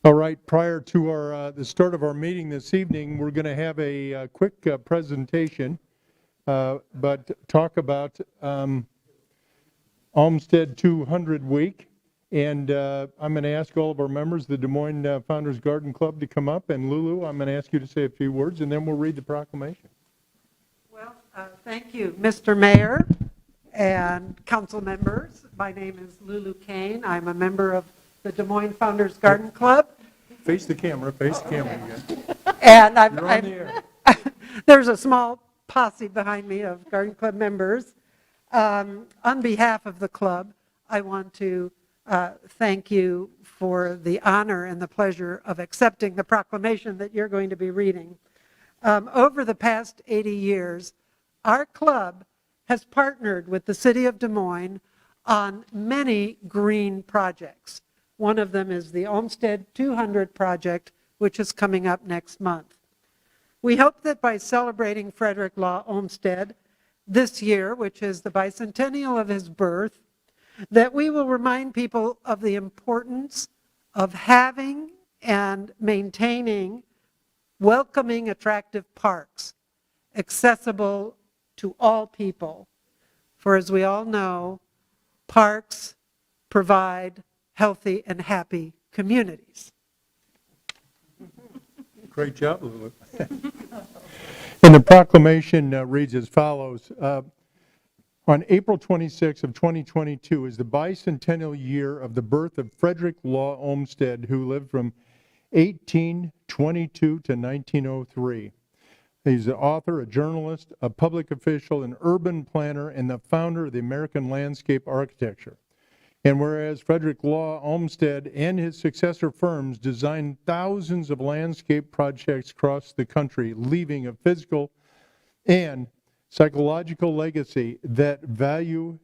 All right, prior to the start of our meeting this evening, we're going to have a quick presentation, but talk about Olmsted 200 Week. And I'm going to ask all of our members of the Des Moines Founders Garden Club to come up. And Lulu, I'm going to ask you to say a few words, and then we'll read the proclamation. Well, thank you, Mr. Mayor and council members. My name is Lulu Kane. I'm a member of the Des Moines Founders Garden Club. Face the camera, face the camera. And You're on the air. there's a small posse behind me of Garden Club members. On behalf of the club, I want to thank you for the honor and the pleasure of accepting the proclamation that you're going to be reading. Over the past 80 years, our club has partnered with the city of Des Moines on many green projects. One of them is the Olmsted 200 project, which is coming up next month. We hope that by celebrating Frederick Law Olmsted this year, which is the bicentennial of his birth, that we will remind people of the importance of having and maintaining welcoming, attractive parks, accessible to all people. For as we all know, parks provide healthy and happy communities. Great job, Lulu. And the proclamation reads as follows. On April 26 of 2022 is the bicentennial year of the birth of Frederick Law Olmsted, who lived from 1822 to 1903. He's the author, a journalist, a public official, an urban planner, and the founder of the American landscape architecture. And whereas Frederick Law Olmsted and his successor firms designed thousands of landscape projects across the country, leaving a physical and psychological legacy that value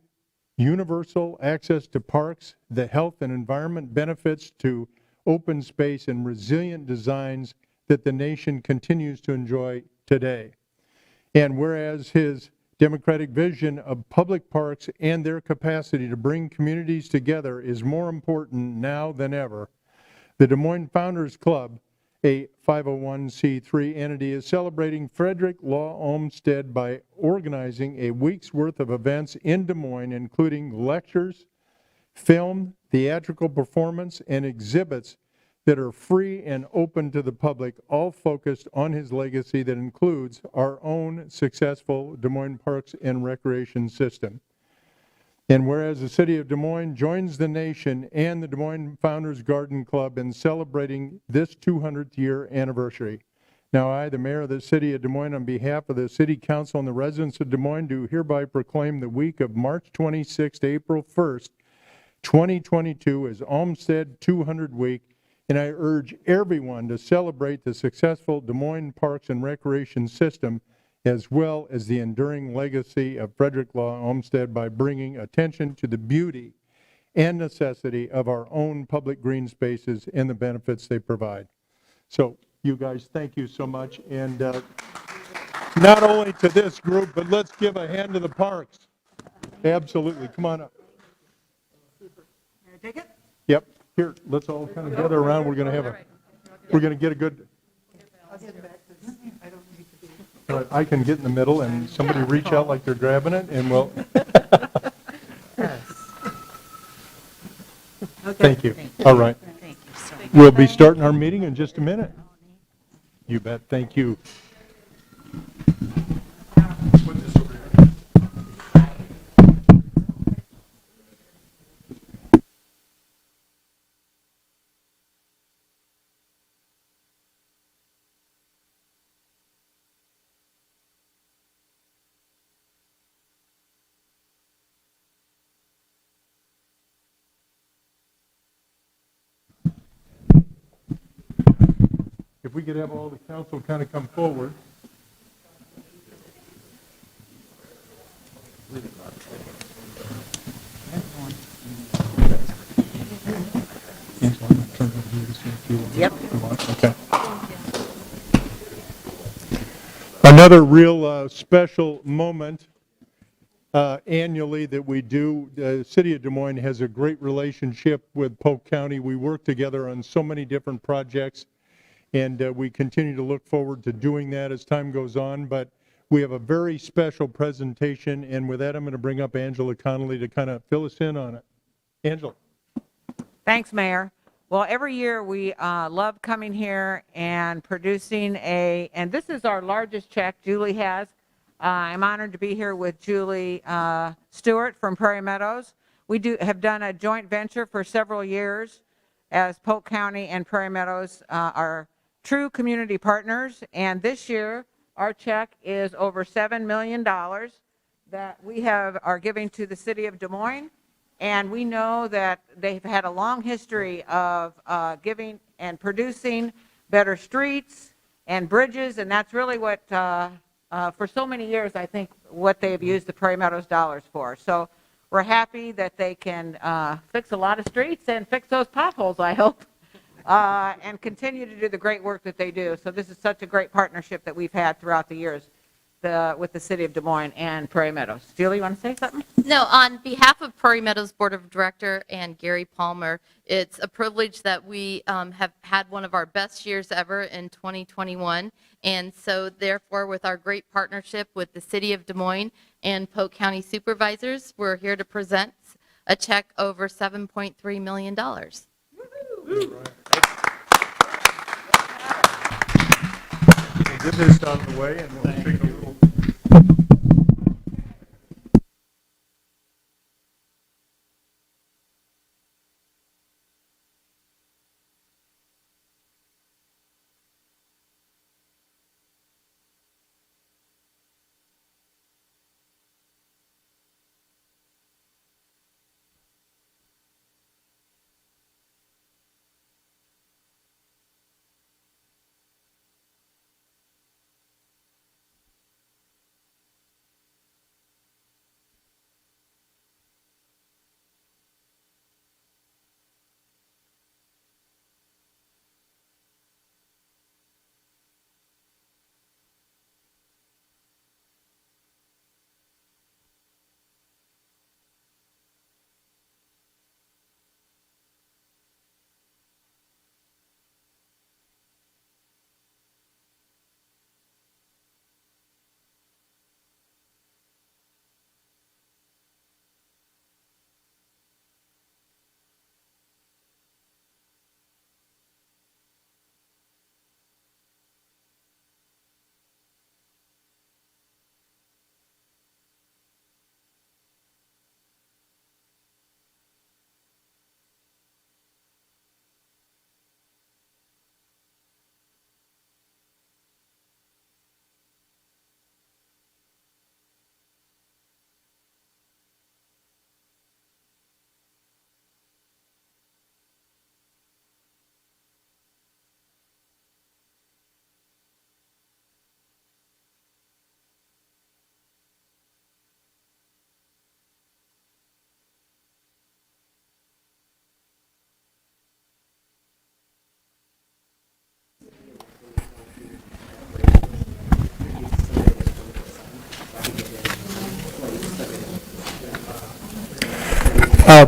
universal access to parks, the health and environment benefits to open space, and resilient designs that the nation continues to enjoy today. And whereas his democratic vision of public parks and their capacity to bring communities together is more important now than ever, the Des Moines Founders Club, a 501c3 entity, is celebrating Frederick Law Olmsted by organizing a week's worth of events in Des Moines, including lectures, film, theatrical performance, and exhibits that are free and open to the public, all focused on his legacy that includes our own successful Des Moines Parks and Recreation system. And whereas the city of Des Moines joins the nation and the Des Moines Founders Garden Club in celebrating this 200th year anniversary. Now I, the mayor of the city of Des Moines, on behalf of the city council and the residents of Des Moines, do hereby proclaim the week of March 26th to April 1st, 2022 as Olmsted 200 Week, and I urge everyone to celebrate the successful Des Moines Parks and Recreation system as well as the enduring legacy of Frederick Law Olmsted by bringing attention to the beauty and necessity of our own public green spaces and the benefits they provide. So you guys, thank you so much. And not only to this group, but let's give a hand to the parks. Absolutely. Come on up. Can I take it? Yep. Here, let's all kind of gather around. We're going to get a good. I'll get back to this. I don't need to be. I can get in the middle and somebody reach out like they're grabbing it and we'll. Okay. Thank you. All right. Thank you so much. We'll be starting our meeting in just a minute. You bet. Thank you. If we could have all the council kind of come forward. Yep. Okay. Another real special moment annually that we do. The City of Des Moines has a great relationship with Polk County. We work together on so many different projects, and we continue to look forward to doing that as time goes on. But we have a very special presentation, and with that, I'm going to bring up Angela Connolly to kind of fill us in on it. Angela. Thanks, Mayor. Well, every year we love coming here and producing and this is our largest check Julie has. I'm honored to be here with Julie Stewart from Prairie Meadows. We have done a joint venture for several years as Polk County and Prairie Meadows are true community partners. And this year, our check is over $7 million that we are giving to the City of Des Moines. And we know that they've had a long history of giving and producing better streets and bridges, and that's really what, for so many years, I think, what they've used the Prairie Meadows dollars for. So we're happy that they can fix a lot of streets and fix those potholes, I hope, and continue to do the great work that they do. So this is such a great partnership that we've had throughout the years with the City of Des Moines and Prairie Meadows. Julie, you want to say something? No, on behalf of Prairie Meadows Board of Director and Gary Palmer, it's a privilege that we have had one of our best years ever in 2021. And so therefore, with our great partnership with the City of Des Moines and Polk County Supervisors, we're here to present a check over $7.3 million. Get this out of the way, and we'll take a little.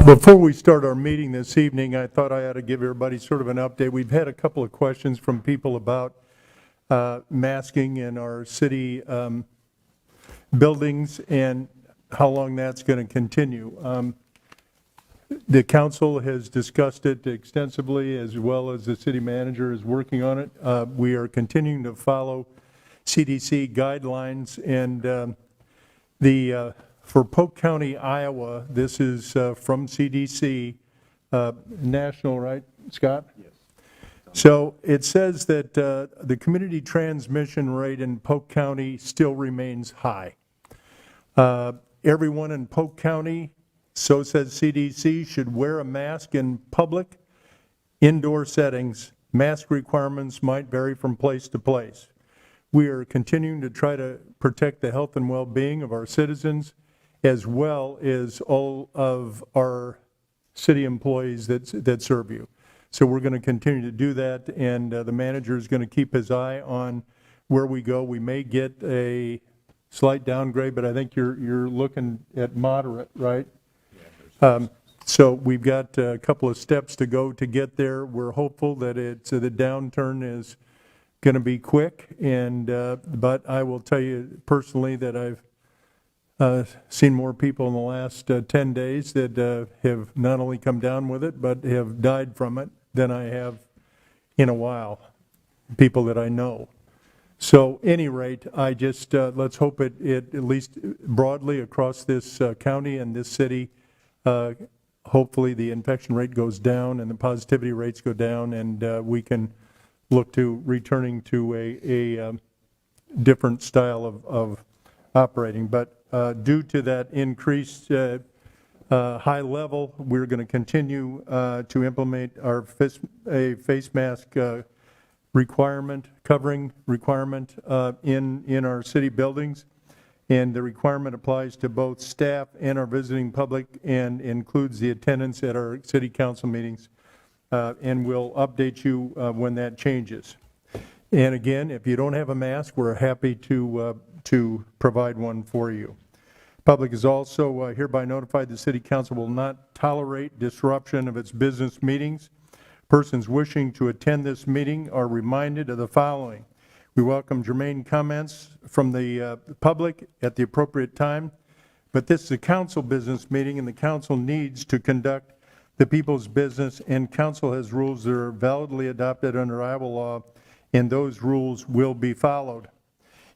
Before we start our meeting this evening, I thought I ought to give everybody sort of an update. We've had a couple of questions from people about masking in our city buildings and how long that's going to continue. The council has discussed it extensively, as well as the city manager is working on it. We are continuing to follow CDC guidelines, and for Polk County, Iowa, this is from CDC, national, right, Scott? Yes. So it says that the community transmission rate in Polk County still remains high. Everyone in Polk County, so says CDC, should wear a mask in public, indoor settings. Mask requirements might vary from place to place. We are continuing to try to protect the health and well-being of our citizens, as well as all of our city employees that serve you. So we're going to continue to do that, and the manager is going to keep his eye on where we go. We may get a slight downgrade, but I think you're looking at moderate, right? So we've got a couple of steps to go to get there. We're hopeful that the downturn is going to be quick, and but I will tell you personally that I've seen more people in the last 10 days that have not only come down with it, but have died from it than I have in a while, people that I know. So any rate, I just, let's hope it at least broadly across this county and this city, hopefully the infection rate goes down and the positivity rates go down, and we can look to returning to a different style of operating. But due to that increased high level, we're going to continue to implement our face mask covering requirement in our city buildings. And the requirement applies to both staff and our visiting public and includes the attendance at our city council meetings. And we'll update you when that changes. And again, if you don't have a mask, we're happy to provide one for you. Public is also hereby notified the City Council will not tolerate disruption of its business meetings. Persons wishing to attend this meeting are reminded of the following. We welcome germane comments from the public at the appropriate time, but this is a council business meeting and the council needs to conduct the people's business, and council has rules that are validly adopted under Iowa law, and those rules will be followed.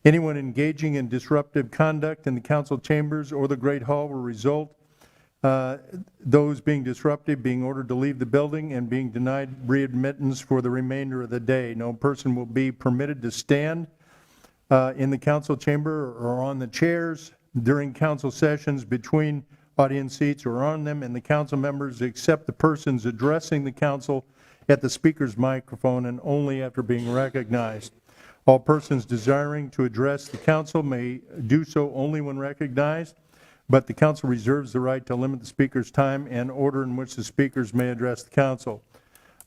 Anyone engaging in disruptive conduct in the council chambers or the Great Hall will result those being disruptive being ordered to leave the building and being denied readmittance for the remainder of the day. No person will be permitted to stand in the council chamber or on the chairs during council sessions between audience seats or on them, and the council members except the persons addressing the council at the speaker's microphone and only after being recognized. All persons desiring to address the council may do so only when recognized, but the council reserves the right to limit the speaker's time and order in which the speakers may address the council.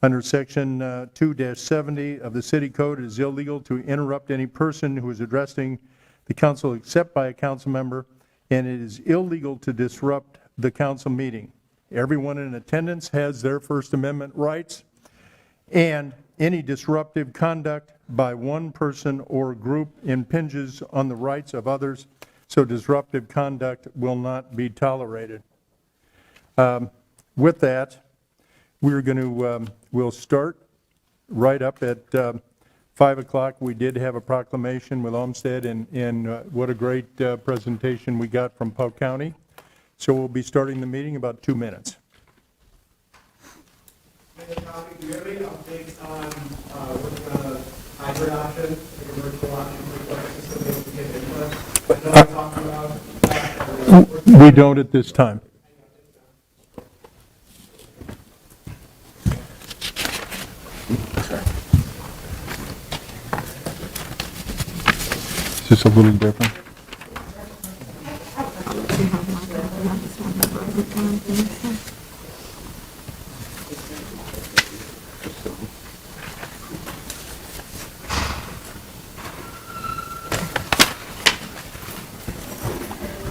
Under Section 2-70 of the City Code, it is illegal to interrupt any person who is addressing the council except by a council member, and it is illegal to disrupt the council meeting. Everyone in attendance has their First Amendment rights, and any disruptive conduct by one person or group impinges on the rights of others, so disruptive conduct will not be tolerated. With that, we'll start right up at 5 o'clock. We did have a proclamation with Olmsted, and what a great presentation we got from Polk County. So we'll be starting the meeting in about 2 minutes. Do you have any updates on working on a hybrid option, like a virtual option for the system that we get input? I know we're talking about that. We don't at this time. Is this a little different?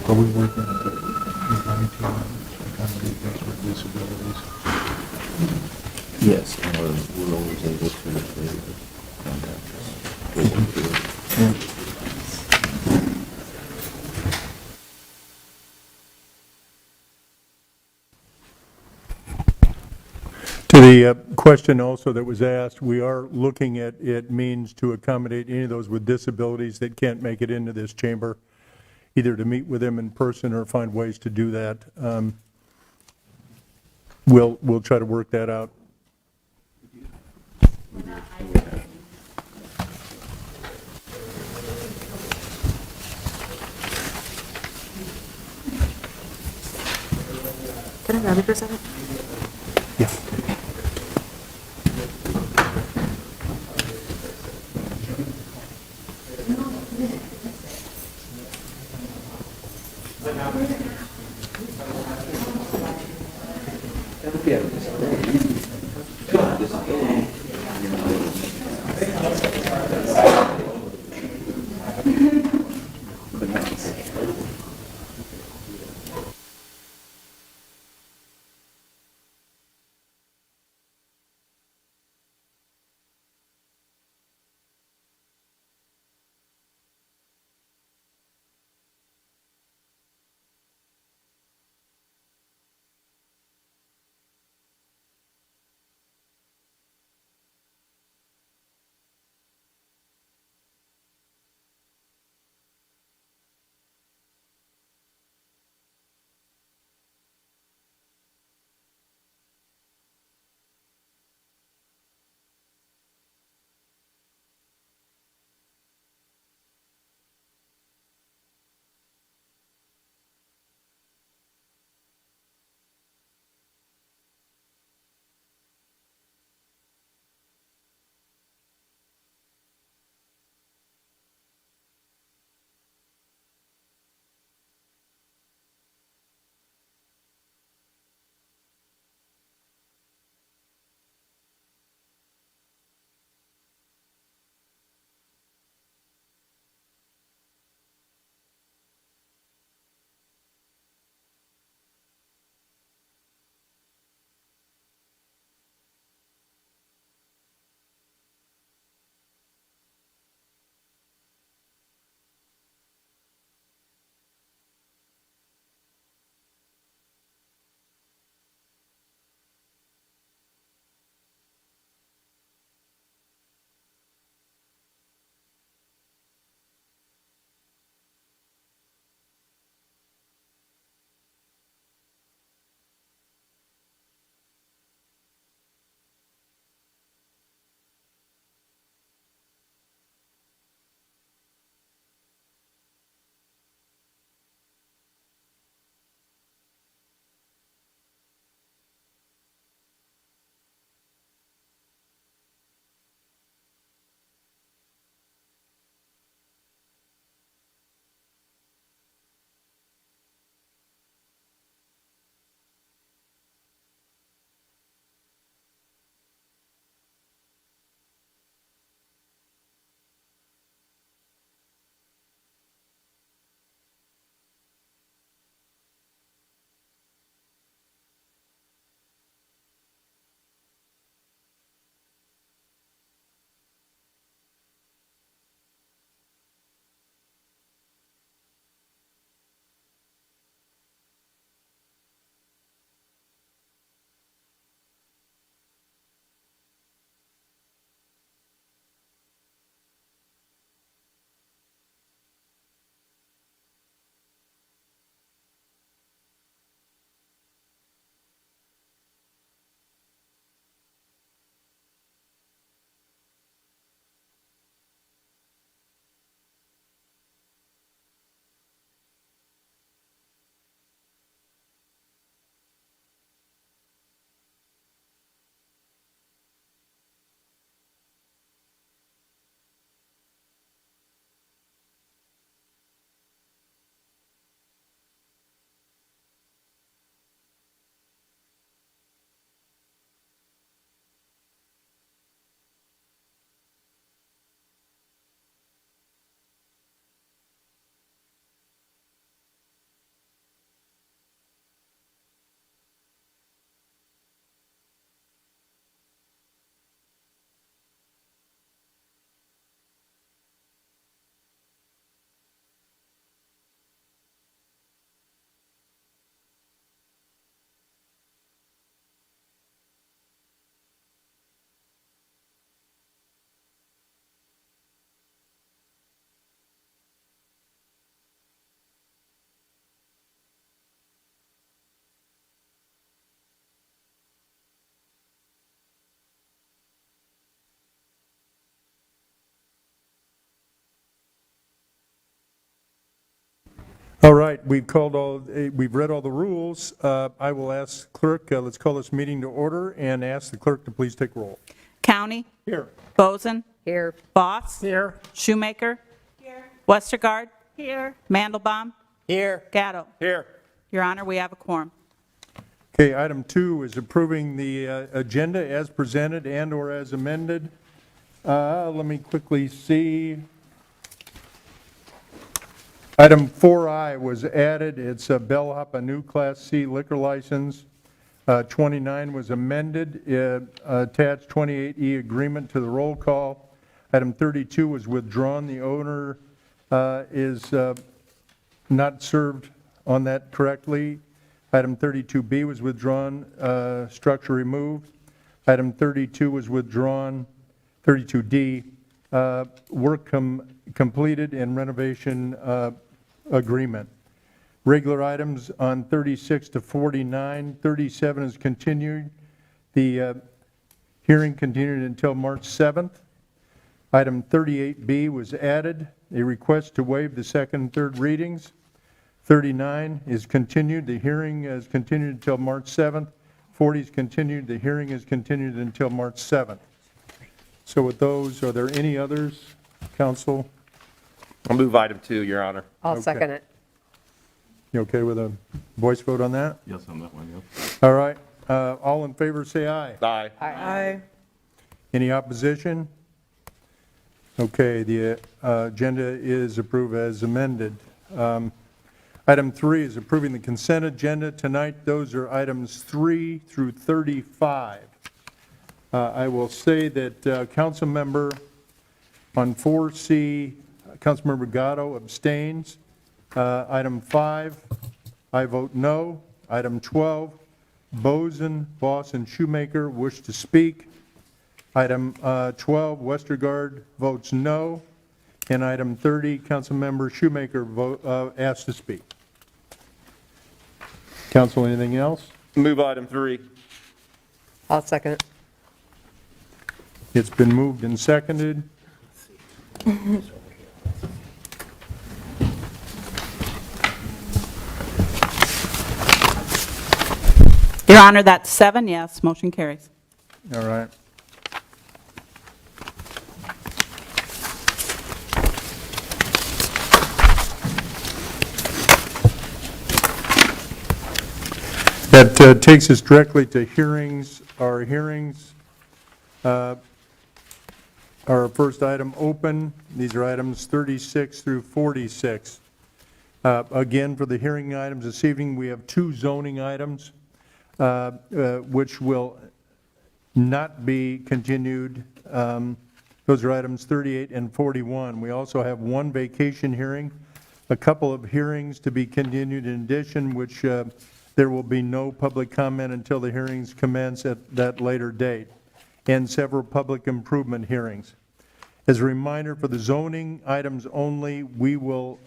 Are we working with disabilities? Yes, and we're always able to contact us. To the question also that was asked, we are looking at means to accommodate any of those with disabilities that can't make it into this chamber, either to meet with them in person or find ways to do that. We'll try to work that out. Can I grab it for a second? Yeah. All right, we've read all the rules. I will ask clerk, let's call this meeting to order and ask the clerk to please take roll. County. Here. Boson. Here. Boss. Here. Shoemaker. Here. Westergaard. Here. Mandelbaum. Here. Gatto. Here. Your Honor, we have a quorum. Okay, item 2 is approving the agenda as presented and/or as amended. Let me quickly see. Item 4I was added. It's a bellhop, a new Class C liquor license. 29 was amended. Attached 28E agreement to the roll call. Item 32 was withdrawn. The owner is not served on that correctly. Item 32B was withdrawn, structure removed. Item 32 was withdrawn, 32D, work completed and renovation agreement. Regular items on 36 to 49, 37 is continued. The hearing continued until March 7th. Item 38B was added, a request to waive the second and third readings. 39 is continued. The hearing is continued until March 7th. 40 is continued. The hearing is continued until March 7th. So with those, are there any others, council? I'll move item 2, Your Honor. I'll second it. You okay with a voice vote on that? Yes, on that one, yes. All right. All in favor, say aye. Aye. Aye. Any opposition? Okay, the agenda is approved as amended. Item 3 is approving the consent agenda. Tonight, those are items 3 through 35. I will say that council member on 4C, Councilmember Gatto abstains. Item 5, I vote no. Item 12, Boson, Boss, and Shoemaker wish to speak. Item 12, Westergaard votes no. And item 30, Councilmember Shoemaker asks to speak. Council, anything else? Move item 3. I'll second it. It's been moved and seconded. Your Honor, that's 7 yes, motion carries. All right. That takes us directly to hearings. Our hearings, our first item open. These are items 36 through 46. Again, for the hearing items this evening, we have 2 zoning items, which will not be continued. Those are items 38 and 41. We also have 1 vacation hearing, a couple of hearings to be continued in addition, which there will be no public comment until the hearings commence at that later date, and several public improvement hearings. As a reminder, for the zoning items only, we will,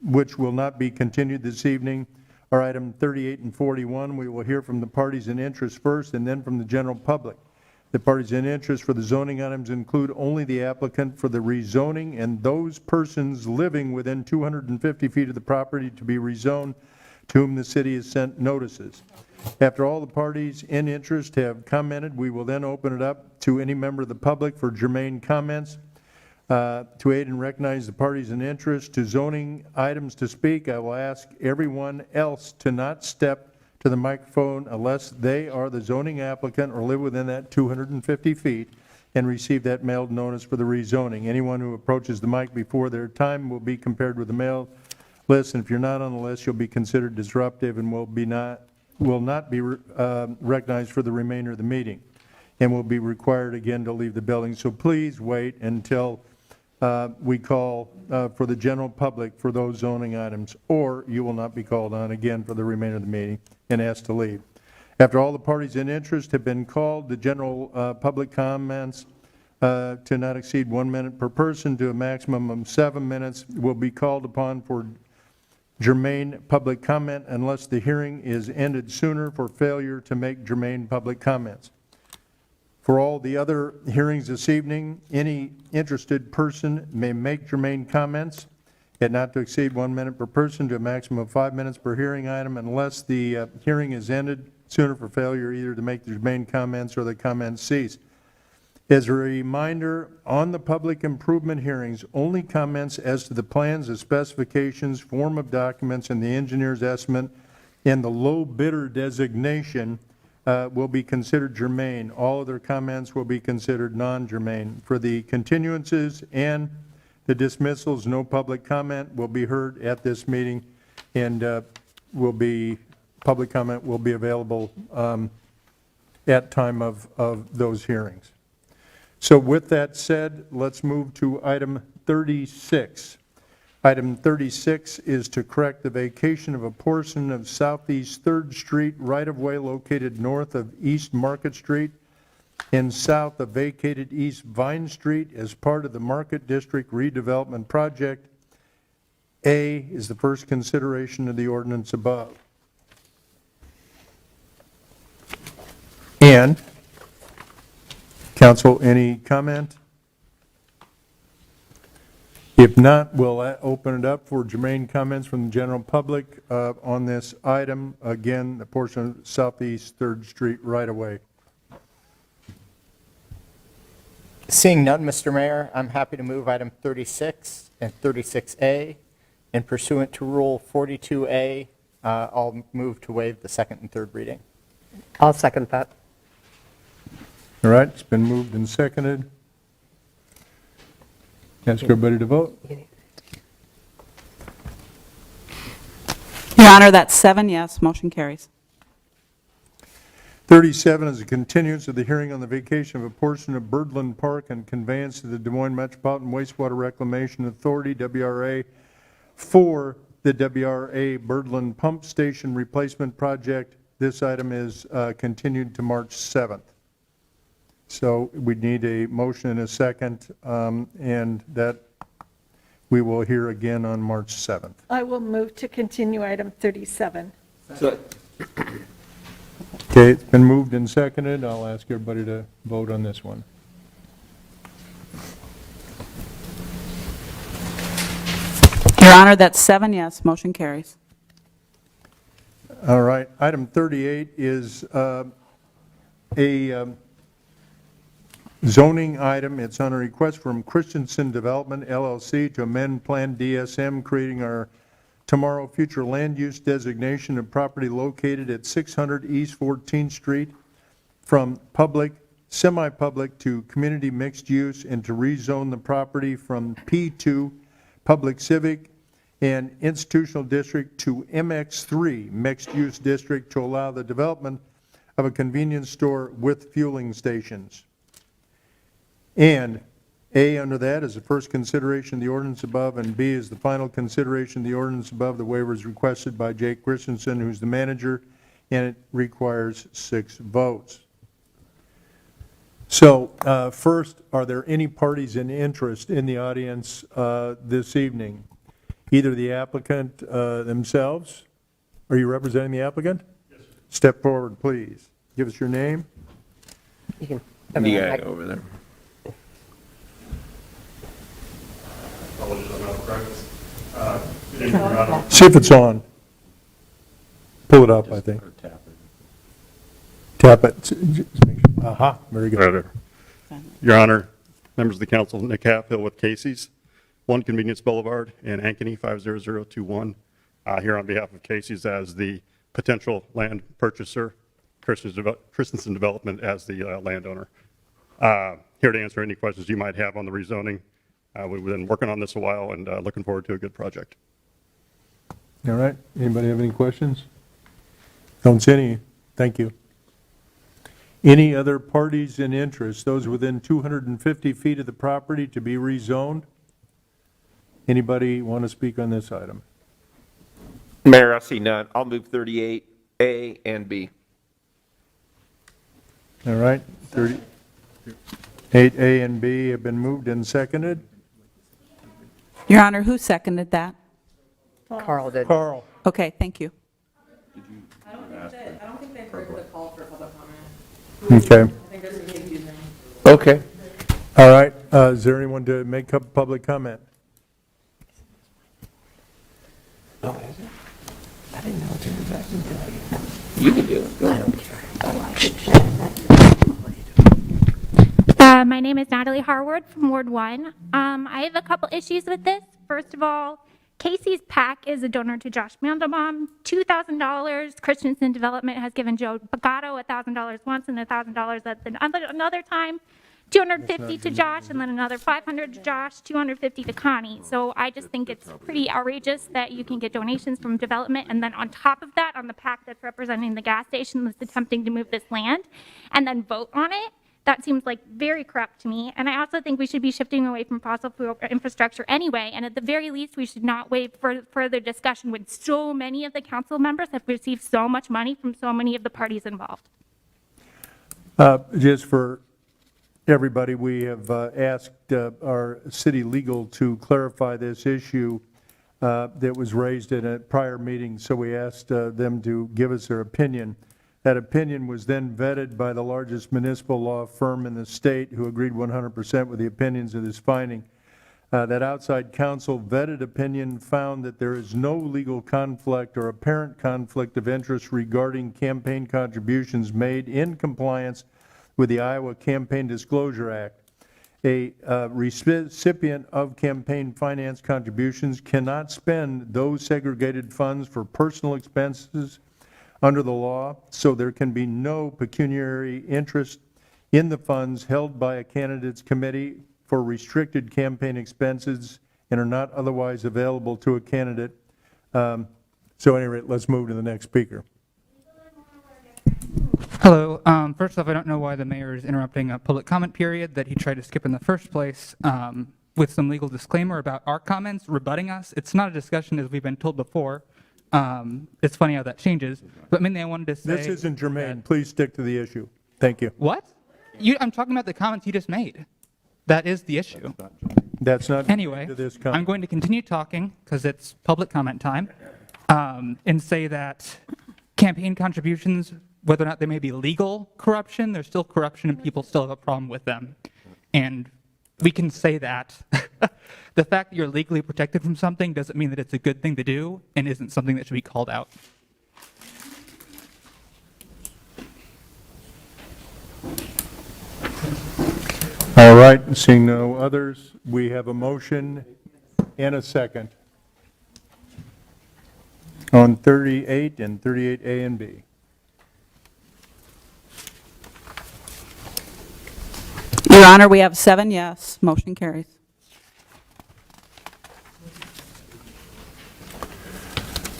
which will not be continued this evening, are item 38 and 41. We will hear from the parties in interest first and then from the general public. The parties in interest for the zoning items include only the applicant for the rezoning and those persons living within 250 feet of the property to be rezoned to whom the city has sent notices. After all the parties in interest have commented, we will then open it up to any member of the public for germane comments. To aid and recognize the parties in interest to zoning items to speak, I will ask everyone else to not step to the microphone unless they are the zoning applicant or live within that 250 feet and receive that mailed notice for the rezoning. Anyone who approaches the mic before their time will be compared with the mailed list, and if you're not on the list, you'll be considered disruptive and will not be recognized for the remainder of the meeting and will be required again to leave the building. So please wait until we call for the general public for those zoning items, or you will not be called on again for the remainder of the meeting and asked to leave. After all the parties in interest have been called, the general public comments to not exceed 1 minute per person to a maximum of 7 minutes will be called upon for germane public comment unless the hearing is ended sooner for failure to make germane public comments. For all the other hearings this evening, any interested person may make germane comments at not to exceed 1 minute per person to a maximum of 5 minutes per hearing item unless the hearing is ended sooner for failure either to make the germane comments or the comments cease. As a reminder, on the public improvement hearings, only comments as to the plans, the specifications, form of documents, and the engineer's estimate and the low bidder designation will be considered germane. All other comments will be considered non-germane. For the continuances and the dismissals, no public comment will be heard at this meeting, and public comment will be available at time of those hearings. So with that said, let's move to item 36. Item 36 is to correct the vacation of a portion of Southeast 3rd Street right-of-way located north of East Market Street and south of vacated East Vine Street as part of the Market District redevelopment project. A is the first consideration of the ordinance above. And council, any comment? If not, we'll open it up for germane comments from the general public on this item. Again, the portion of Southeast 3rd Street right-of-way. Seeing none, Mr. Mayor, I'm happy to move item 36 and 36A. And pursuant to Rule 42A, I'll move to waive the second and third reading. I'll second that. All right, it's been moved and seconded. Ask everybody to vote. Your Honor, that's 7 yes, motion carries. 37 is a continuance of the hearing on the vacation of a portion of Birdland Park and conveyance to the Des Moines Metropolitan Wastewater Reclamation Authority, WRA, for the WRA Birdland Pump Station Replacement Project. This item is continued to March 7th. So we need a motion and a second, and that we will hear again on March 7th. I will move to continue item 37. Okay, it's been moved and seconded. I'll ask everybody to vote on this one. Your Honor, that's 7 yes, motion carries. All right, item 38 is a zoning item. It's on a request from Christensen Development LLC to amend Plan DSM, creating our tomorrow future land use designation of property located at 600 East 14th Street from public, semi-public to community mixed use, and to rezone the property from P2, public civic and institutional district, to MX3, mixed use district, to allow the development of a convenience store with fueling stations. And A under that is the first consideration of the ordinance above, and B is the final consideration of the ordinance above. The waiver is requested by Jake Christensen, who's the manager, and it requires 6 votes. So first, are there any parties in interest in the audience this evening? Either the applicant themselves? Are you representing the applicant? Yes, sir. Step forward, please. Give us your name. You can. The guy over there. See if it's on. Pull it up, I think. Tap it. Just make sure. Aha, very good. Right there. Your Honor, members of the council, Nick Halfhill with Casey's, 1 Convenience Boulevard in Ankeny, 50021. Here on behalf of Casey's as the potential land purchaser, Christensen Development as the landowner. Here to answer any questions you might have on the rezoning. We've been working on this a while and looking forward to a good project. All right. Anybody have any questions? Don't see any. Thank you. Any other parties in interest? Those within 250 feet of the property to be rezoned? Anybody want to speak on this item? Mayor, I see none. I'll move 38A and B. All right. 38A and B have been moved and seconded. Your Honor, who seconded that? Carl did. Carl. Okay, thank you. I don't think they've heard the call for public comment. Okay. I think there's a confusing. Okay. All right. Is there anyone to make up public comment? Oh, is it? I didn't know it was back in. You can do it. Go ahead. My name is Natalie Harward from Ward 1. I have a couple issues with this. First of all, Casey's PAC is a donor to Josh Mandelbaum, $2,000. Christensen Development has given Joe Bagato $1,000 once and $1,000 at another time. 250 to Josh, and then another 500 to Josh, 250 to Connie. So I just think it's pretty outrageous that you can get donations from development, and then on top of that, on the PAC that's representing the gas station that's attempting to move this land, and then vote on it. That seems like very corrupt to me. And I also think we should be shifting away from fossil fuel infrastructure anyway. And at the very least, we should not wait for further discussion when so many of the council members have received so much money from so many of the parties involved. Just for everybody, we have asked our city legal to clarify this issue that was raised in a prior meeting. So we asked them to give us their opinion. That opinion was then vetted by the largest municipal law firm in the state, who agreed 100% with the opinions of this finding. That outside counsel vetted opinion found that there is no legal conflict or apparent conflict of interest regarding campaign contributions made in compliance with the Iowa Campaign Disclosure Act. A recipient of campaign finance contributions cannot spend those segregated funds for personal expenses under the law, so there can be no pecuniary interest in the funds held by a candidate's committee for restricted campaign expenses and are not otherwise available to a candidate. So at any rate, let's move to the next speaker. Hello. First off, I don't know why the mayor is interrupting a public comment period that he tried to skip in the first place with some legal disclaimer about our comments rebutting us. It's not a discussion, as we've been told before. It's funny how that changes, but mainly I wanted to say... This isn't germane. Please stick to the issue. Thank you. What? I'm talking about the comments you just made. That is the issue. That's not anyway, to this I'm going to continue talking, because it's public comment time, and say that campaign contributions, whether or not they may be legal corruption, there's still corruption and people still have a problem with them. And we can say that. The fact that you're legally protected from something doesn't mean that it's a good thing to do and isn't something that should be called out. All right, seeing no others, we have a motion and a second on 38 and 38A and B. Your Honor, we have 7 yes. Motion carries.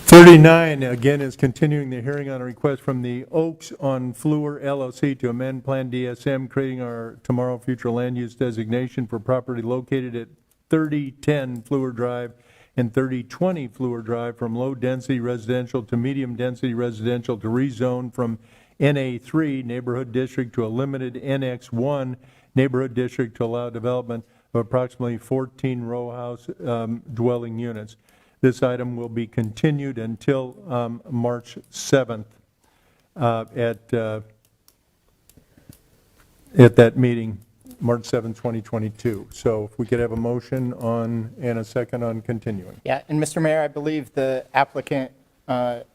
39, again, is continuing the hearing on a request from the Oaks on Fluor LLC to amend Plan DSM, creating our tomorrow future land use designation for property located at 3010 Fluor Drive and 3020 Fluor Drive from low-density residential to medium-density residential to rezone from NA3 neighborhood district to a limited NX1 neighborhood district to allow development of approximately 14 row house dwelling units. This item will be continued until March 7th at that meeting, March 7, 2022. So if we could have a motion on and a second on continuing. Yeah, and Mr. Mayor, I believe the applicant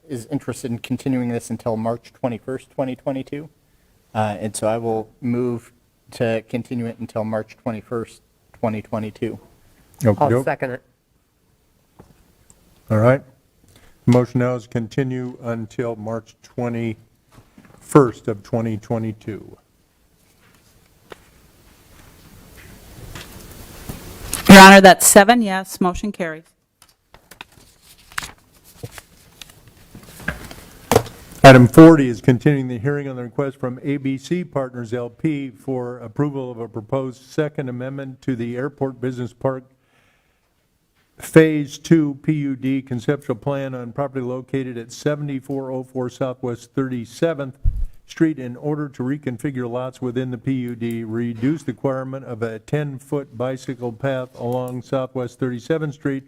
is interested in continuing this until March 21st, 2022. And so I will move to continue it until March 21st, 2022. I'll second it. All right. Motion now is continue until March 21st of 2022. Your Honor, that's 7 yes. Motion carries. Item 40 is continuing the hearing on the request from ABC Partners LP for approval of a proposed second amendment to the Airport Business Park Phase 2 PUD conceptual plan on property located at 7404 Southwest 37th Street in order to reconfigure lots within the PUD, reduce the requirement of a 10-foot bicycle path along Southwest 37th Street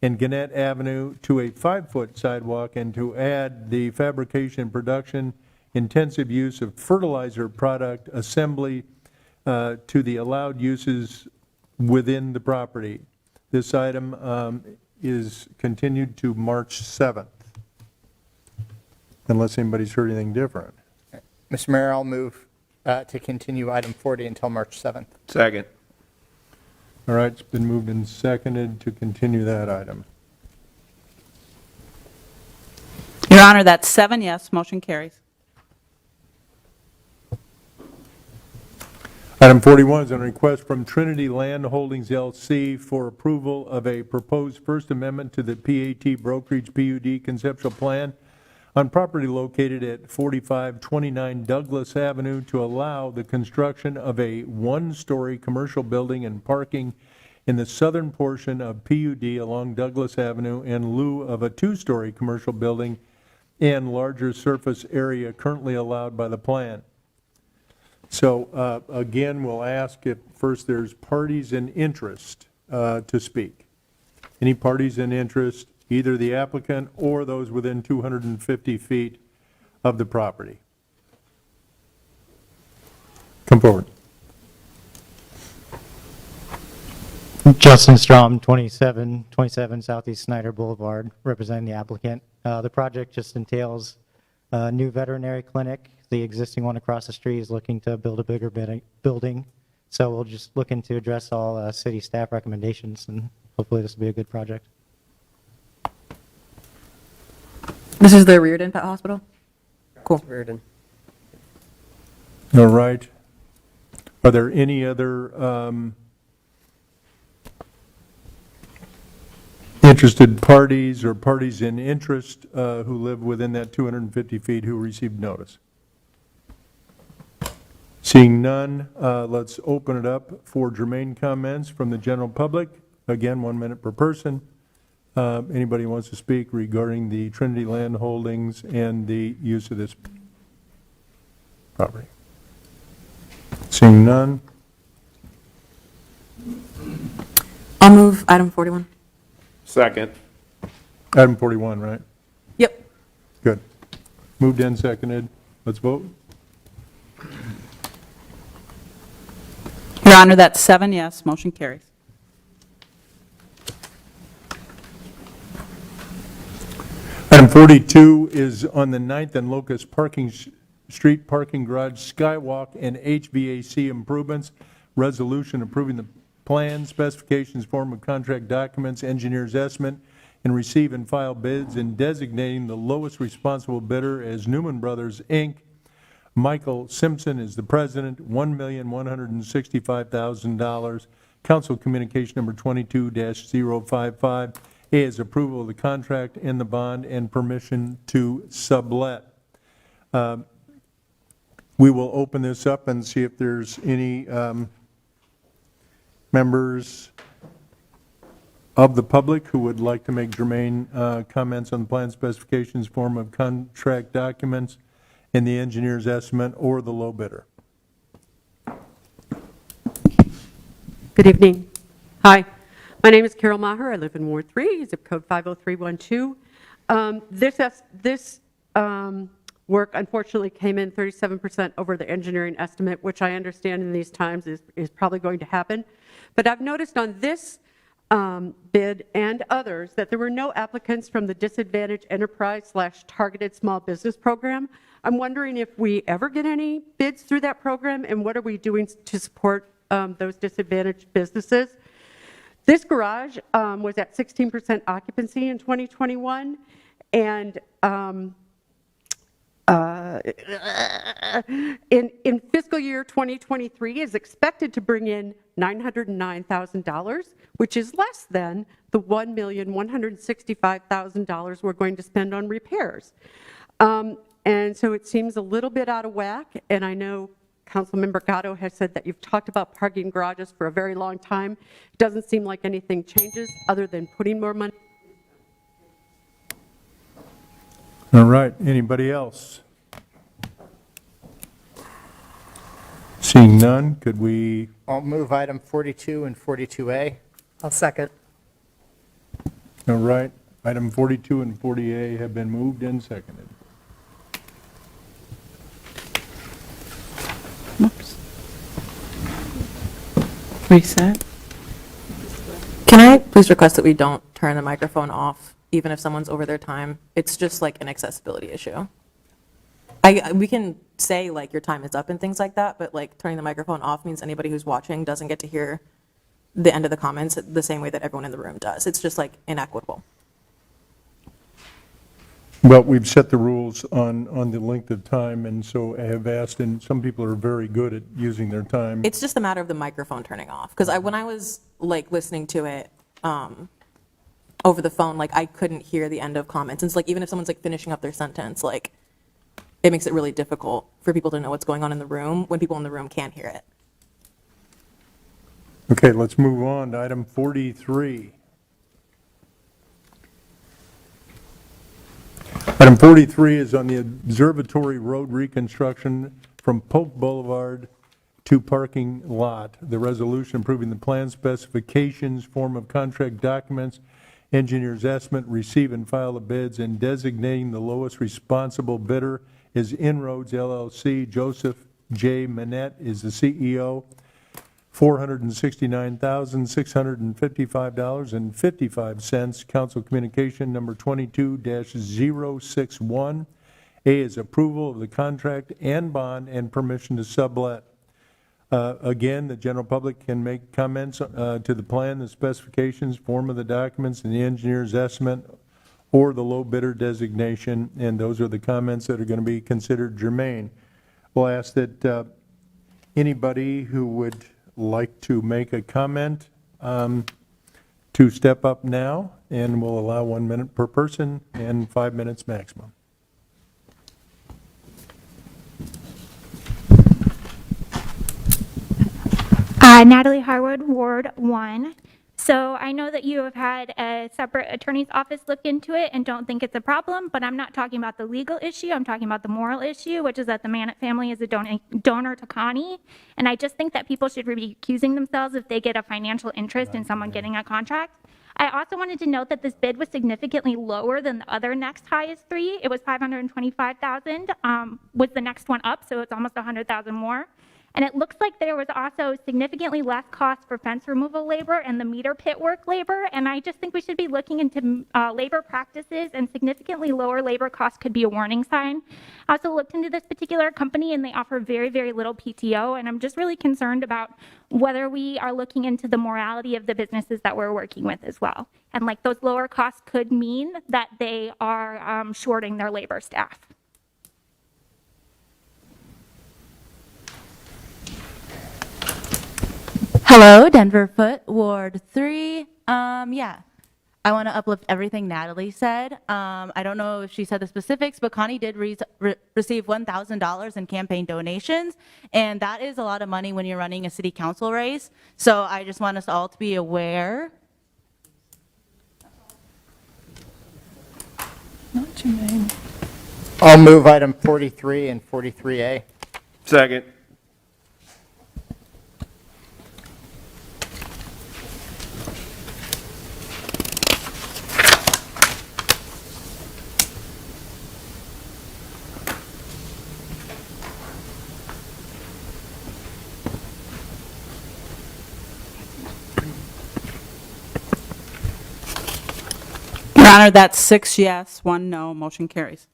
and Gannett Avenue to a 5-foot sidewalk, and to add the fabrication, production, intensive use of fertilizer product assembly to the allowed uses within the property. This item is continued to March 7th, unless anybody's heard anything different. Mr. Mayor, I'll move to continue item 40 until March 7th. Second. All right, it's been moved and seconded to continue that item. Your Honor, that's 7 yes, motion carries. Item 41 is a request from Trinity Land Holdings LC for approval of a proposed First Amendment to the PAT Brokerage PUD conceptual plan on property located at 4529 Douglas Avenue to allow the construction of a one-story commercial building and parking in the southern portion of PUD along Douglas Avenue in lieu of a two-story commercial building and larger surface area currently allowed by the plan. So again, we'll ask if first there's parties in interest to speak. Any parties in interest, either the applicant or those within 250 feet of the property? Come forward. Justin Strom, 27 Southeast Snyder Boulevard, representing the applicant. The project just entails a new veterinary clinic. The existing one across the street is looking to build a bigger building. So we'll just looking to address all city staff recommendations, and hopefully this will be a good project. This is the Reardon Pet Hospital? Cool. Reardon. All right. Are there any other interested parties or parties in interest who live within that 250 feet who received notice? Seeing none, let's open it up for germane comments from the general public. Again, 1 minute per person. Anybody wants to speak regarding the Trinity Land Holdings and the use of this property? Seeing none, I'll move item 41. Second. item 41, right? Yep. Good. Moved and seconded. Let's vote. Your Honor, that's 7 yes, motion carries. Item 42 is on the 9th and Locust Street Parking Garage Skywalk and HVAC improvements. Resolution approving the plan, specifications, form of contract documents, engineer's estimate, and receive and file bids, and designating the lowest responsible bidder as Newman Brothers, Inc. Michael Simpson is the president, $1,165,000. Council Communication Number 22-055. A is approval of the contract and the bond and permission to sublet. We will open this up and see if there's any members of the public who would like to make germane comments on the plan specifications, form of contract documents, and the engineer's estimate or the low bidder. Good evening. Hi, my name is Carol Maher. I live in Ward 3, zip code 50312. This work unfortunately came in 37% over the engineering estimate, which I understand in these times is probably going to happen. But I've noticed on this bid and others that there were no applicants from the Disadvantaged Enterprise/Targeted Small Business Program. I'm wondering if we ever get any bids through that program, and what are we doing to support those disadvantaged businesses? This garage was at 16% occupancy in 2021, and in fiscal year 2023 is expected to bring in $909,000, which is less than the $1,165,000 we're going to spend on repairs. And so it seems a little bit out of whack, and I know Councilmember Gatto has said that you've talked about parking garages for a very long time. It doesn't seem like anything changes other than putting more money. All right, anybody else? Seeing none, could we? I'll move item 42 and 42A. I'll second. All right, item 42 and 40A have been moved and seconded. Oops. Reset. Can I please request that we don't turn the microphone off, even if someone's over their time? It's just like an accessibility issue. We can say like your time is up and things like that, but like turning the microphone off means anybody who's watching doesn't get to hear the end of the comments the same way that everyone in the room does. It's just like inequitable. Well, we've set the rules on the length of time, and so I have asked, and some people are very good at using their time. It's just a matter of the microphone turning off. Because when I was like listening to it over the phone, like I couldn't hear the end of comments. And it's like even if someone's like finishing up their sentence, like it makes it really difficult for people to know what's going on in the room when people in the room can't hear it. Okay, let's move on to item 43. Item 43 is on the Observatory Road reconstruction from Polk Boulevard to parking lot. The resolution approving the plan specifications, form of contract documents, engineer's estimate, receive and file the bids, and designating the lowest responsible bidder is Inroads LLC. Joseph J. Manette is the CEO. $469,655.55. Council Communication number 22-061. A is approval of the contract and bond and permission to sublet. Again, the general public can make comments to the plan, the specifications, form of the documents, and the engineer's estimate, or the low bidder designation, and those are the comments that are going to be considered germane. We'll ask that anybody who would like to make a comment to step up now, and we'll allow 1 minute per person and 5 minutes maximum. Natalie Harwood, Ward 1. So I know that you have had a separate attorney's office look into it and don't think it's a problem, but I'm not talking about the legal issue. I'm talking about the moral issue, which is that the Manette family is a donor to Connie. And I just think that people should be accusing themselves if they get a financial interest in someone getting a contract. I also wanted to note that this bid was significantly lower than the other next highest three. It was $525,000, was the next one up, so it's almost $100,000 more. And it looks like there was also significantly less cost for fence removal labor and the meter pit work labor. And I just think we should be looking into labor practices, and significantly lower labor costs could be a warning sign. I also looked into this particular company, and they offer very, very little PTO. And I'm just really concerned about whether we are looking into the morality of the businesses that we're working with as well. And like those lower costs could mean that they are shorting their labor staff. Hello, Denver Foot, Ward 3. Yeah, I want to uplift everything Natalie said. I don't know if she said the specifics, but Connie did receive $1,000 in campaign donations, and that is a lot of money when you're running a city council race. So I just want us all to be aware. Not your name. I'll move item 43 and 43A. Second. Your Honor, that's 6 yes, 1 no, motion carries.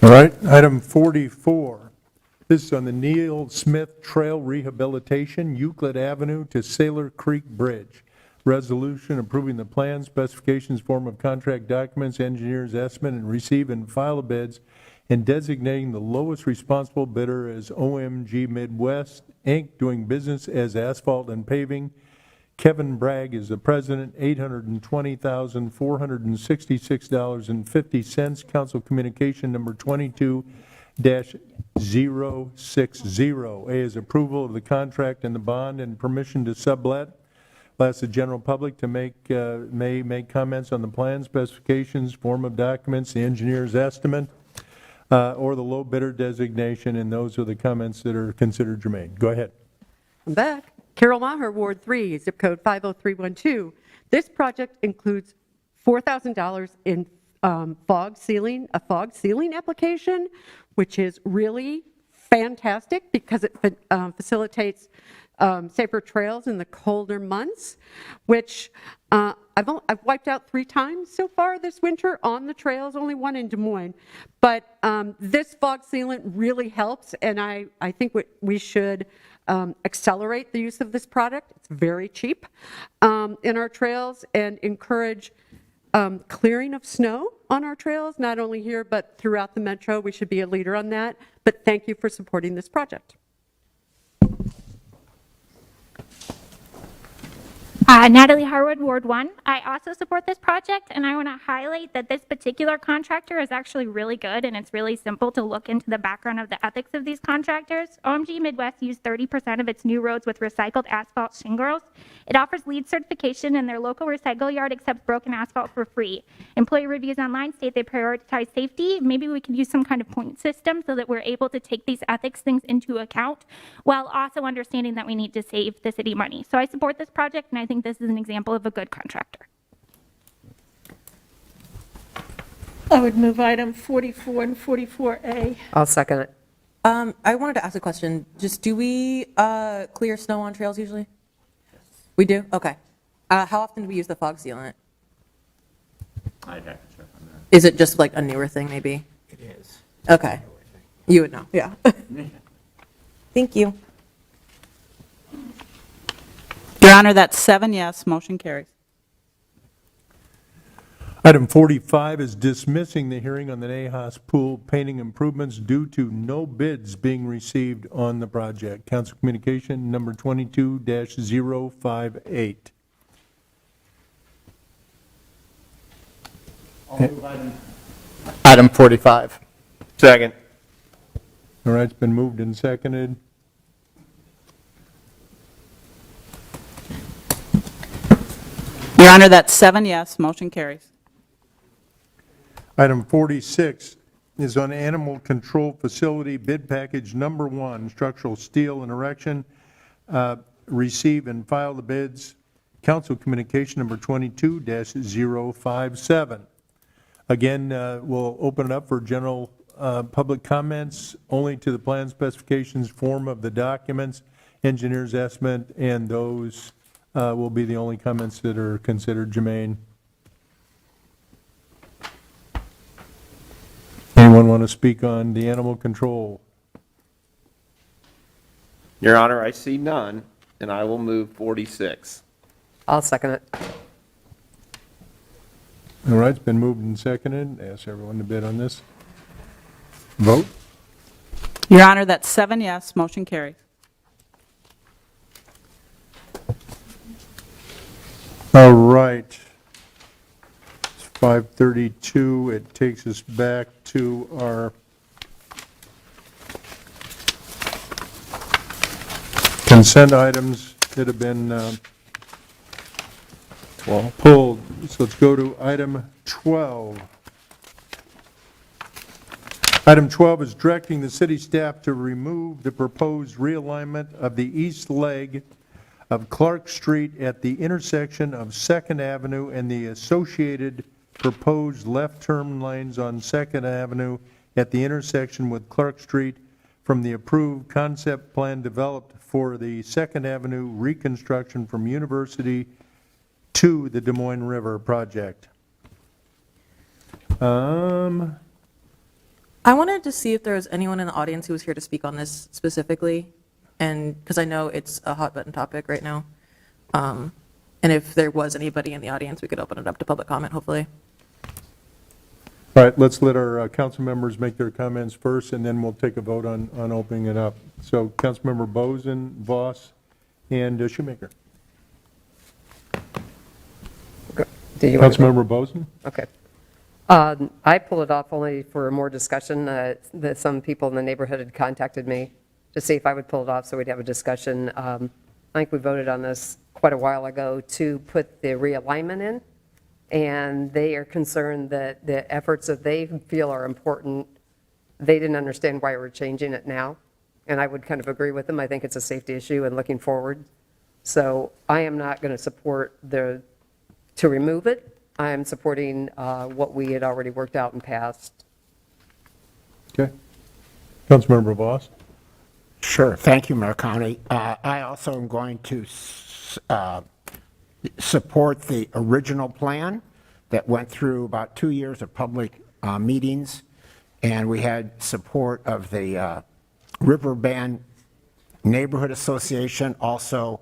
All right, item 44. This is on the Neil Smith Trail Rehabilitation, Euclid Avenue to Sailor Creek Bridge. Resolution approving the plan, specifications, form of contract documents, engineer's estimate, and receive and file the bids, and designating the lowest responsible bidder as OMG Midwest, Inc., doing business as Asphalt and Paving. Kevin Bragg is the president, $820,466.50. Council Communication number 22-060. A is approval of the contract and the bond and permission to sublet. I'll ask the general public to may make comments on the plan, specifications, form of documents, the engineer's estimate, or the low bidder designation, and those are the comments that are considered germane. Go ahead. I'm back. Carol Maher, Ward 3, zip code 50312. This project includes $4,000 in a fog sealing application, which is really fantastic because it facilitates safer trails in the colder months, which I've wiped out 3 times so far this winter on the trails, only one in Des Moines. But this fog sealant really helps, and I think we should accelerate the use of this product. It's very cheap in our trails, and encourage clearing of snow on our trails, not only here, but throughout the metro. We should be a leader on that. But thank you for supporting this project. Natalie Harwood, Ward 1. I also support this project, and I want to highlight that this particular contractor is actually really good, and it's really simple to look into the background of the ethics of these contractors. OMG Midwest used 30% of its new roads with recycled asphalt shingles. It offers LEED certification, and their local recycle yard accepts broken asphalt for free. Employee reviews online state they prioritize safety. Maybe we could use some kind of point system so that we're able to take these ethics things into account, while also understanding that we need to save the city money. So I support this project, and I think this is an example of a good contractor. I would move item 44 and 44A. I'll second it. I wanted to ask a question. Just do we clear snow on trails usually? We do? Okay. How often do we use the fog sealant? I'd have to check on that. Is it just like a newer thing maybe? It is. Okay. You would know. Yeah. Thank you. Your Honor, that's 7 yes, motion carries. Item 45 is dismissing the hearing on the Nahas Pool painting improvements due to no bids being received on the project. Council Communication number 22-058. I'll move item 45. Second. All right, it's been moved and seconded. Your Honor, that's 7 yes, motion carries. Item 46 is on animal control facility bid package number 1, structural steel and erection. Receive and file the bids. Council Communication number 22-057. Again, we'll open it up for general public comments only to the plan specifications form of the documents, engineer's estimate, and those will be the only comments that are considered germane. Anyone want to speak on the animal control? Your Honor, I see none, and I will move 46. I'll second it. All right, it's been moved and seconded. Ask everyone to bid on this. Vote. Your Honor, that's 7 yes, motion carries. All right. It's 5:32. It takes us back to our consent items that have been pulled. So let's go to item 12. Item 12 is directing the city staff to remove the proposed realignment of the east leg of Clark Street at the intersection of 2nd Avenue and the associated proposed left turn lanes on 2nd Avenue at the intersection with Clark Street from the approved concept plan developed for the 2nd Avenue reconstruction from University to the Des Moines River project. I wanted to see if there was anyone in the audience who was here to speak on this specifically, and because I know it's a hot button topic right now. And if there was anybody in the audience, we could open it up to public comment, hopefully. All right, let's let our council members make their comments first, and then we'll take a vote on opening it up. So Councilmember Bozen, Voss, and Shoemaker. Do you want to go? Councilmember Bozen? Okay. I pulled it off only for more discussion. That some people in the neighborhood had contacted me to see if I would pull it off so we'd have a discussion. I think we voted on this quite a while ago to put the realignment in, and they are concerned that the efforts that they feel are important, they didn't understand why we're changing it now, and I would kind of agree with them. I think it's a safety issue and looking forward. So I am not going to support to remove it. I am supporting what we had already worked out and passed. Okay. Councilmember Voss? Sure. Thank you, Mayor County. I also am going to support the original plan that went through about 2 years of public meetings, and we had support of the Riverbend Neighborhood Association, also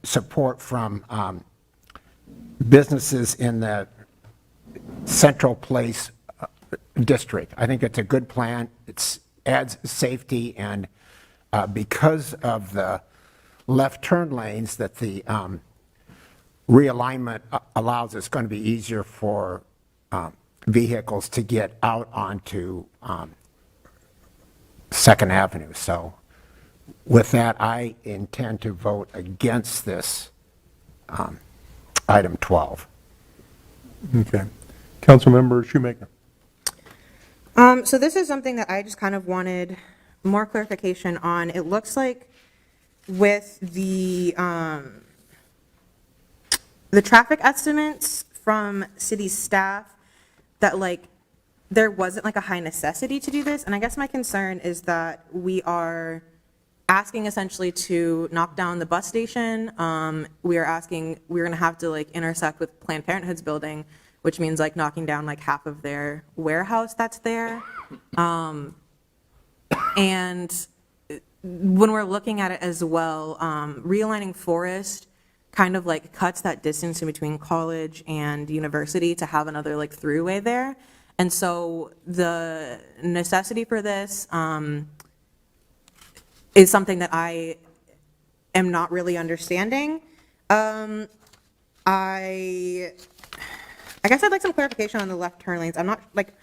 support from businesses in the Central Place district. I think it's a good plan. It adds safety, and because of the left turn lanes that the realignment allows, it's going to be easier for vehicles to get out onto Second Avenue. So with that, I intend to vote against this item 12. Okay. Councilmember Shoemaker. So this is something that I just kind of wanted more clarification on. It looks like with the traffic estimates from city staff that like there wasn't like a high necessity to do this. And I guess my concern is that we are asking essentially to knock down the bus station. We are asking, we're gonna have to like intersect with Planned Parenthood's building, which means like knocking down like half of their warehouse that's there. And when we're looking at it as well, realigning Forest kind of like cuts that distance in between College and University to have another like throughway there. And so the necessity for this is something that I am not really understanding. I guess I'd like some clarification on the left turn lanes. I'm not like,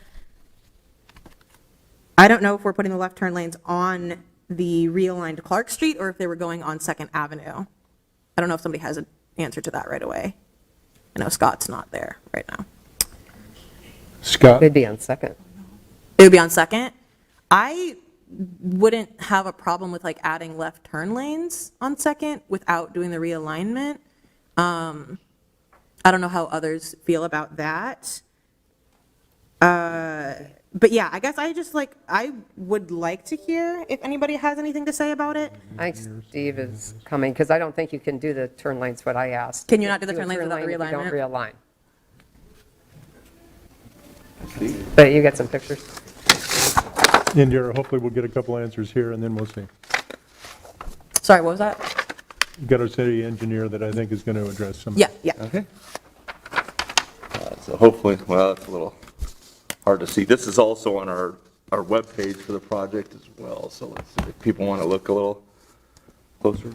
I don't know if we're putting the left turn lanes on the realigned Clark Street or if they were going on Second Avenue. I don't know if somebody has an answer to that right away. I know Scott's not there right now. Scott? They'd be on Second. It would be on Second. I wouldn't have a problem with like adding left turn lanes on Second without doing the realignment. I don't know how others feel about that. But yeah, I guess I would like to hear if anybody has anything to say about it. I think Steve is coming, because I don't think you can do the turn lanes what I asked. Can you not do the turn lanes without if you don't realignment? realign. But you get some pictures. Indira, hopefully we'll get a couple answers here, and then we'll see. Sorry, what was that? We've got our city engineer that I think is going to address some. Yeah, yeah. Okay. So hopefully, well, it's a little hard to see. This is also on our webpage for the project as well. So let's see if people want to look a little closer.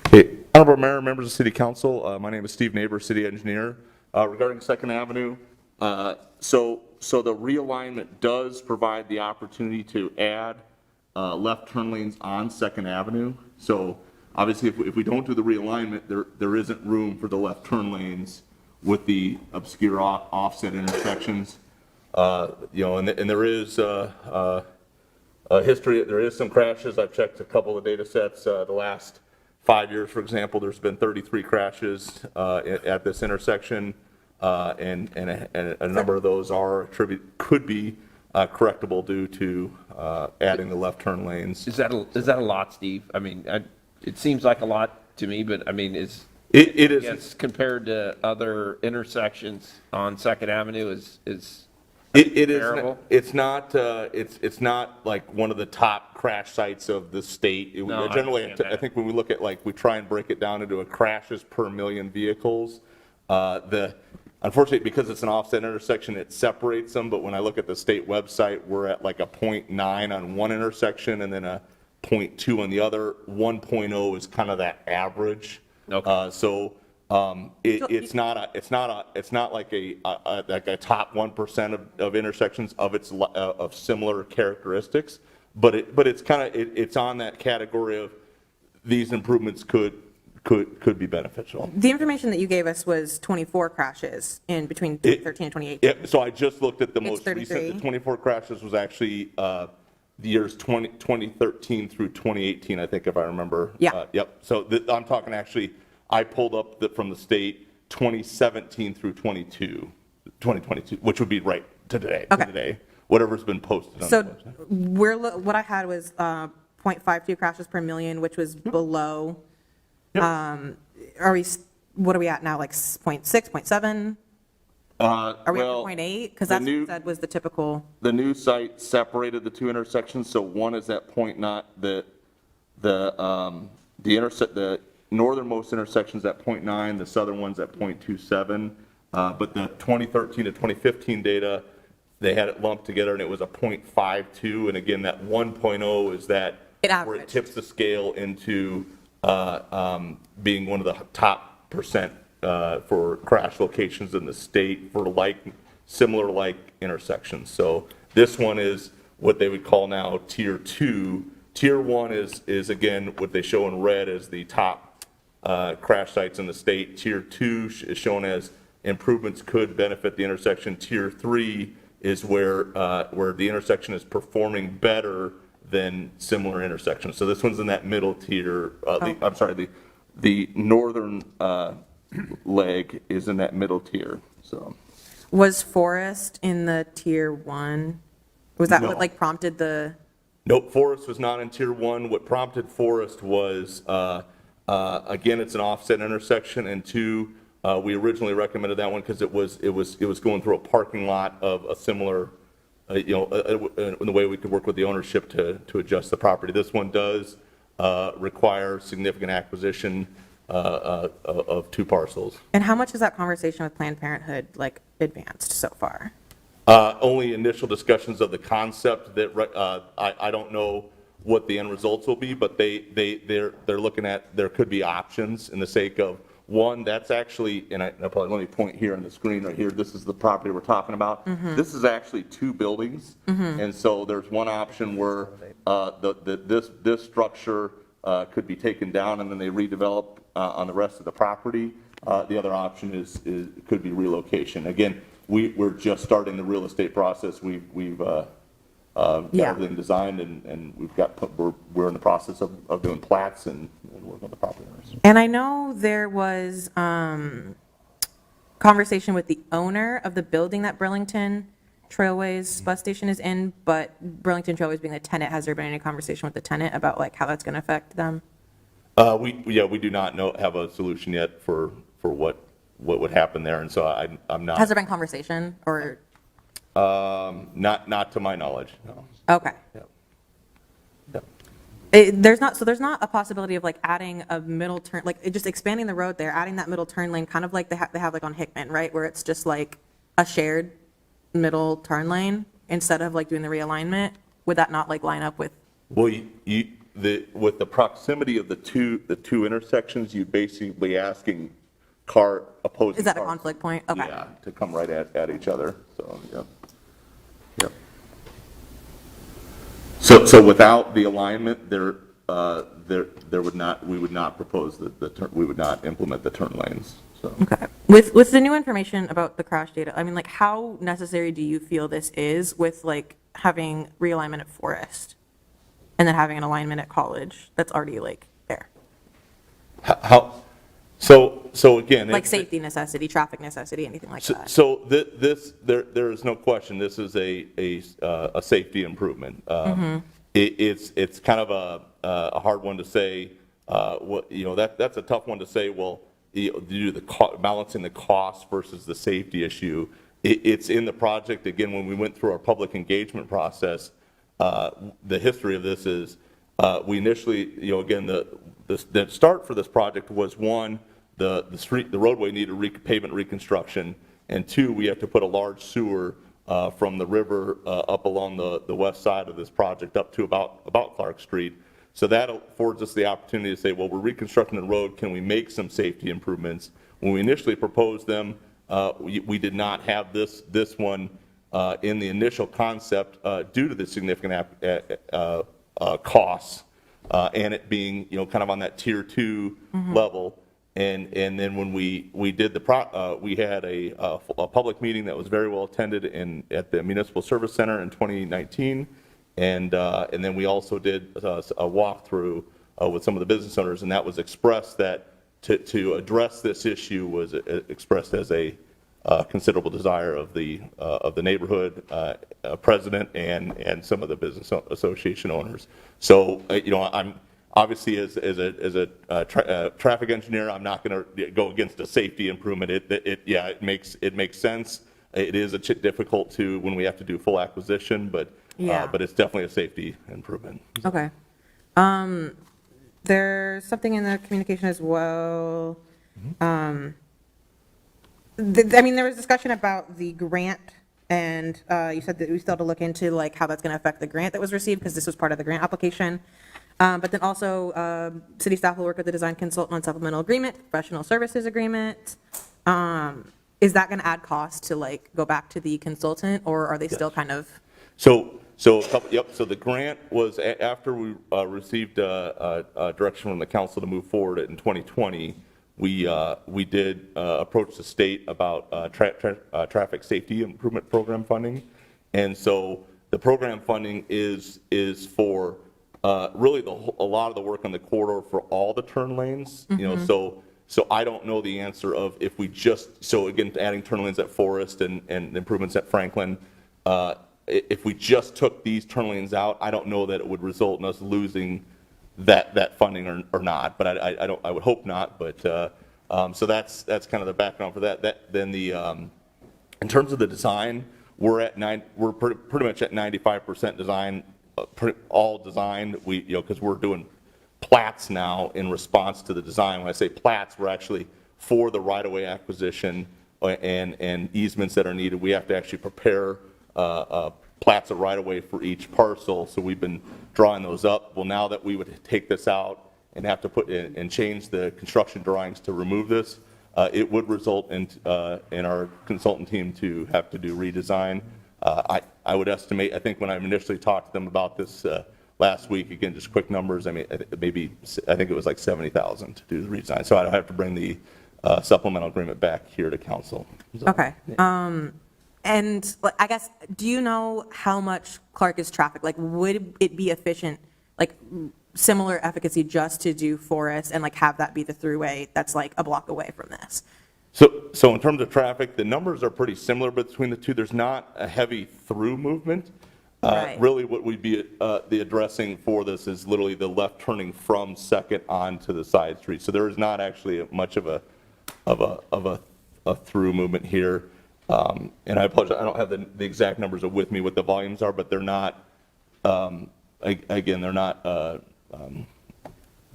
Okay, Honorable Mayor, members of City Council, my name is Steve Neighbor, City Engineer. Regarding Second Avenue, so the realignment does provide the opportunity to add left turn lanes on Second Avenue. So obviously, if we don't do the realignment, there isn't room for the left turn lanes with the obscure offset intersections. You know, and there is a history. There is some crashes. I've checked a couple of data sets. The last 5 years, for example, there's been 33 crashes at this intersection, and a number of those could be correctable due to adding the left turn lanes. Is that a lot, Steve? I mean, it seems like a lot to me, but I mean, it is. Yes, compared to other intersections on Second Avenue is comparable? It's not like one of the top crash sites of the state. Generally, I think when we look at we try and break it down into crashes per million vehicles. Unfortunately, because it's an offset intersection, it separates them. But when I look at the state website, we're at like a 0.9 on one intersection and then a 0.2 on the other. 1.0 is kind of that average. Okay. It's not like a top 1% of intersections of similar characteristics, but it's on that category of these improvements could be beneficial. The information that you gave us was 24 crashes in between 2013 and 2018. Yeah, so I just looked at the most 33. recent. The 24 crashes was actually the years 2013 through 2018, I think, if I remember. Yeah. Yep. So I'm talking actually. I pulled up from the state 2017 through 2022, which would be right today. Okay. Today, whatever's been posted. So what I had was 0.52 crashes per million, which was below. What are we at now, like 0.6, 0.7? Are we up to 0.8? Because that's what you said was the typical. The new site separated the two intersections, so one is at the northernmost intersection's at 0.9, the southern one's at 0.27. But the 2013 to 2015 data, they had it lumped together and it was a 0.52. And again, that 1.0 is that where it tips the scale into being one of the top percent for crash locations in the state for similar intersections. So this one is what they would call now tier 2. Tier 1 is again what they show in red as the top crash sites in the state. Tier 2 is shown as improvements could benefit the intersection. Tier 3 is where the intersection is performing better than similar intersections. So this one's in that middle tier. I'm sorry, the northern leg is in that middle tier. So Was Forest in the tier 1? Was that what like prompted the? Nope, Forest was not in tier 1. What prompted Forest was, again, it's an offset intersection, and 2, we originally recommended that one because it was going through a parking lot of a similar, in the way we could work with the ownership to adjust the property. This one does require significant acquisition of 2 parcels. And how much has that conversation with Planned Parenthood like advanced so far? Only initial discussions of the concept that I don't know what the end results will be, but they're looking at, there could be options in the sake of, one, that's actually, and I probably let me point here on the screen right here, this is the property we're talking about. This is actually 2 buildings, and so there's one option where this structure could be taken down and then they redevelop on the rest of the property. The other option could be relocation. Again, we're just starting the real estate process. We've got everything designed and we're in the process of doing plats and working with the property owners. And I know there was conversation with the owner of the building that Burlington Trailways bus station is in, but Burlington Trailways being the tenant, has there been any conversation with the tenant about like how that's going to affect them? We do not have a solution yet for what would happen there, and so I'm not. Has there been conversation or? Not to my knowledge, no. Okay. Yep. There's not a possibility of like adding a middle turn, like just expanding the road there, adding that middle turn lane, kind of like they have like on Hickman, right? Where it's just like a shared middle turn lane instead of like doing the realignment. Would that not like line up with? Well, with the proximity of the two intersections, you're basically asking opposing. Is that cars, a conflict point? Okay. Yeah, to come right at each other. So yep. So without the alignment, we would not propose we would not implement the turn lanes. So. Okay. With the new information about the crash data, I mean, like, how necessary do you feel this is with like having realignment at Forest, and then having an alignment at College that's already like there? So again, like safety necessity, traffic necessity, anything like that. So there is no question. This is a safety improvement. It's kind of a hard one to say. That's a tough one to say. Well, balancing the cost versus the safety issue. It's in the project. Again, when we went through our public engagement process, the history of this is we initially, again, the start for this project was, one, the roadway needed pavement reconstruction, and 2, we have to put a large sewer from the river up along the west side of this project up to about Clark Street. So that affords us the opportunity to say, well, we're reconstructing the road, can we make some safety improvements? When we initially proposed them, we did not have this one in the initial concept due to the significant costs and it being kind of on that tier 2 level. And then when we did we had a public meeting that was very well attended at the Municipal Service Center in 2019, and then we also did a walkthrough with some of the business owners, and that was expressed that to address this issue was expressed as a considerable desire of the neighborhood president and some of the business association owners. So, I'm obviously as a traffic engineer, I'm not going to go against a safety improvement. It makes sense. It is difficult when we have to do full acquisition, but it's definitely a safety improvement. Okay. There's something in the communication as well. I mean, there was discussion about the grant, and you said that we still have to look into like how that's going to affect the grant that was received, because this was part of the grant application. But then also, city staff will work with the design consultant on supplemental agreement, professional services agreement. Is that going to add cost to like go back to the consultant, or are they still kind of? So the grant was after we received direction from the council to move forward in 2020. We did approach the state about traffic safety improvement program funding, and so the program funding is for really a lot of the work on the corridor for all the turn lanes. So I don't know the answer of if we again adding turn lanes at Forest and improvements at Franklin. If we just took these turn lanes out, I don't know that it would result in us losing that funding or not. But I would hope not. But so that's kind of the background for that. Then in terms of the design, we're pretty much at 95% design, all designed. Because we're doing plats now in response to the design. When I say plats, we're actually for the right-of-way acquisition and easements that are needed. We have to actually prepare plats of right-of-way for each parcel, so we've been drawing those up. Well, now that we would take this out and have to put in and change the construction drawings to remove this, it would result in our consultant team to have to do redesign. I would estimate, I think when I initially talked to them about this last week, again, just quick numbers, I mean, I think it was like $70,000 to do the redesign. So I'd have to bring the supplemental agreement back here to council. So, Okay. yeah. And I guess, do you know how much Clark is trafficked? Like, would it be efficient, like similar efficacy just to do Forest and like have that be the throughway that's like a block away from this? So in terms of traffic, the numbers are pretty similar between the two. There's not a heavy through movement. Right. Really what we'd be the addressing for this is literally the left turning from Second onto the side street. So there is not actually much of a through movement here. And I apologize, I don't have the exact numbers with me what the volumes are, but they're not, again, they're not,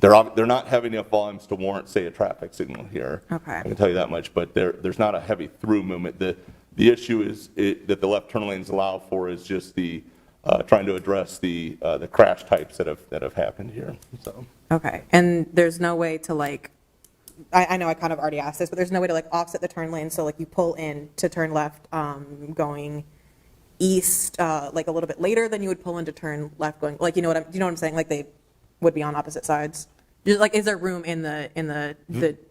they're not having enough volumes to warrant, say, a traffic signal here. Okay. I can tell you that much, but there's not a heavy through movement. The issue is that the left turn lanes allow for is just the trying to address the crash types that have happened here. So. Okay. And there's no way to like, I know I kind of already asked this, but there's no way to like offset the turn lane. So like you pull in to turn left going east like a little bit later than you would pull in to turn left going, like, you know what I'm saying? Like they would be on opposite sides. Just, like, is there room in the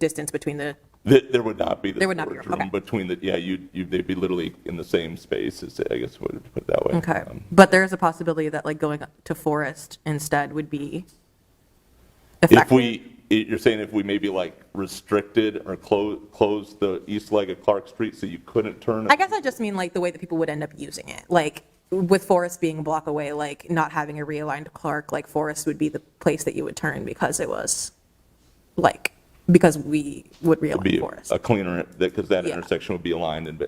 distance between the? There would not be. There would not be room okay. between the, yeah, they'd be literally in the same space, I guess would put it that way. Okay. But there's a possibility that like going to Forest instead would be effective. You're saying if we maybe like restricted or close the east leg of Clark Street so you couldn't turn? I guess I just mean like the way that people would end up using it. Like with Forest being a block away, like not having a realigned Clark, like Forest would be the place that you would turn because it was like, because we would realign Forest. A cleaner, because that intersection would be aligned. And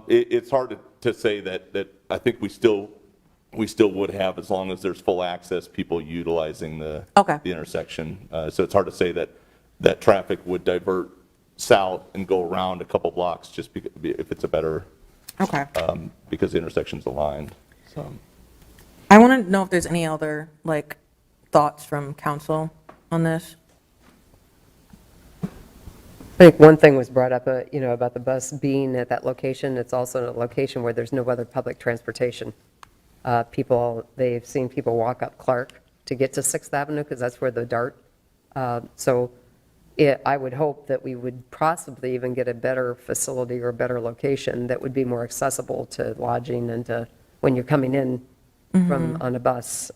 it's hard to say that I think we still would have, as long as there's full access, people utilizing the intersection. So it's hard to say that traffic would divert south and go around a couple blocks just if it's a better, because the intersection's aligned. So I want to know if there's any other like thoughts from council on this. I think one thing was brought up, about the bus being at that location. It's also a location where there's no other public transportation. They've seen people walk up Clark to get to 6th Avenue because that's where the DART. I would hope that we would possibly even get a better facility or a better location that would be more accessible to lodging and to when you're coming in from on a bus,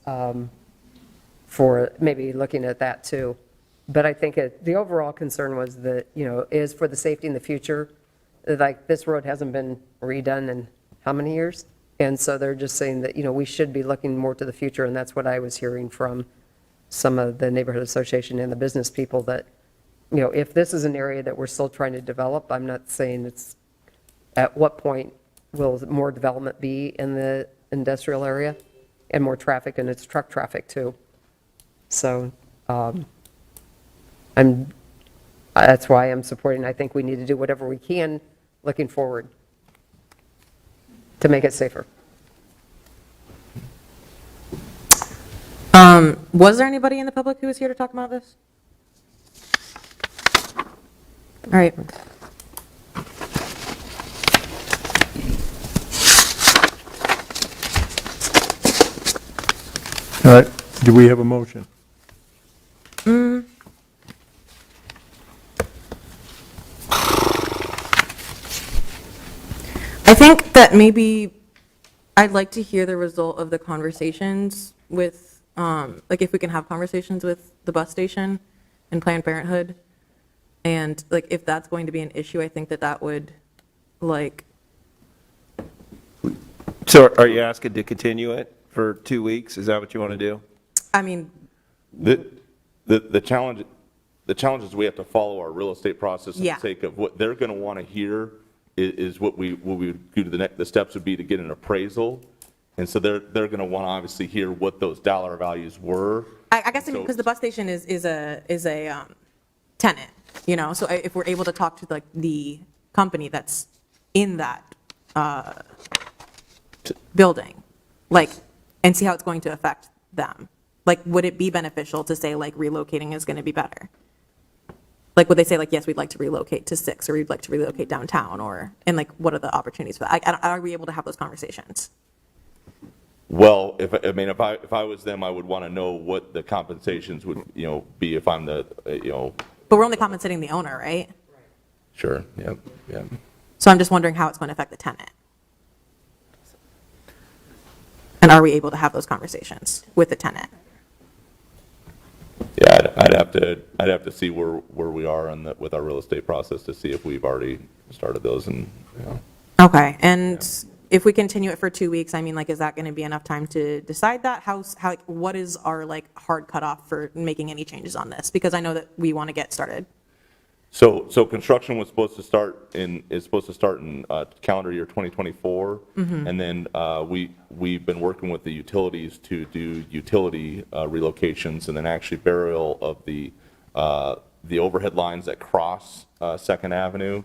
for maybe looking at that too. But I think the overall concern was that, is for the safety in the future, like, this road hasn't been redone in how many years? And so they're just saying that, we should be looking more to the future, and that's what I was hearing from some of the neighborhood association and the business people, that, if this is an area that we're still trying to develop, I'm not saying it's, at what point will more development be in the industrial area and more traffic, and it's truck traffic too. So that's why I'm supporting. I think we need to do whatever we can looking forward to make it safer. Was there anybody in the public who was here to talk about this? All right. All right, do we have a motion? I think that maybe I'd like to hear the result of the conversations with, like, if we can have conversations with the bus station and Planned Parenthood. And, like, if that's going to be an issue, I think that would, like. So are you asking to continue it for 2 weeks? Is that what you want to do? I mean, The challenge is we have to follow our real estate process for Yeah. the sake of what they're going to want to hear is what we would do to the steps would be to get an appraisal. And so they're going to want to obviously hear what those dollar values were. I guess because the bus station is a tenant, so if we're able to talk to like the company that's in that building, like, and see how it's going to affect them. Like, would it be beneficial to say, like, relocating is going to be better? Like, would they say, like, yes, we'd like to relocate to 6, or we'd like to relocate downtown, and, like, what are the opportunities for that? Are we able to have those conversations? Well, if I was them, I would want to know what the compensations would, be if I'm the, But we're only compensating the owner, right? Sure, yep. So I'm just wondering how it's going to affect the tenant. And are we able to have those conversations with the tenant? Yeah, I'd have to see where we are with our real estate process to see if we've already started those and, Okay, and if we continue it for 2 weeks, I mean, like, is that going to be enough time to decide that? What is our, like, hard cutoff for making any changes on this? Because I know that we want to get started. So construction was supposed to start in calendar year 2024. Mhm. And then we've been working with the utilities to do utility relocations and then actually burial of the overhead lines that cross Second Avenue.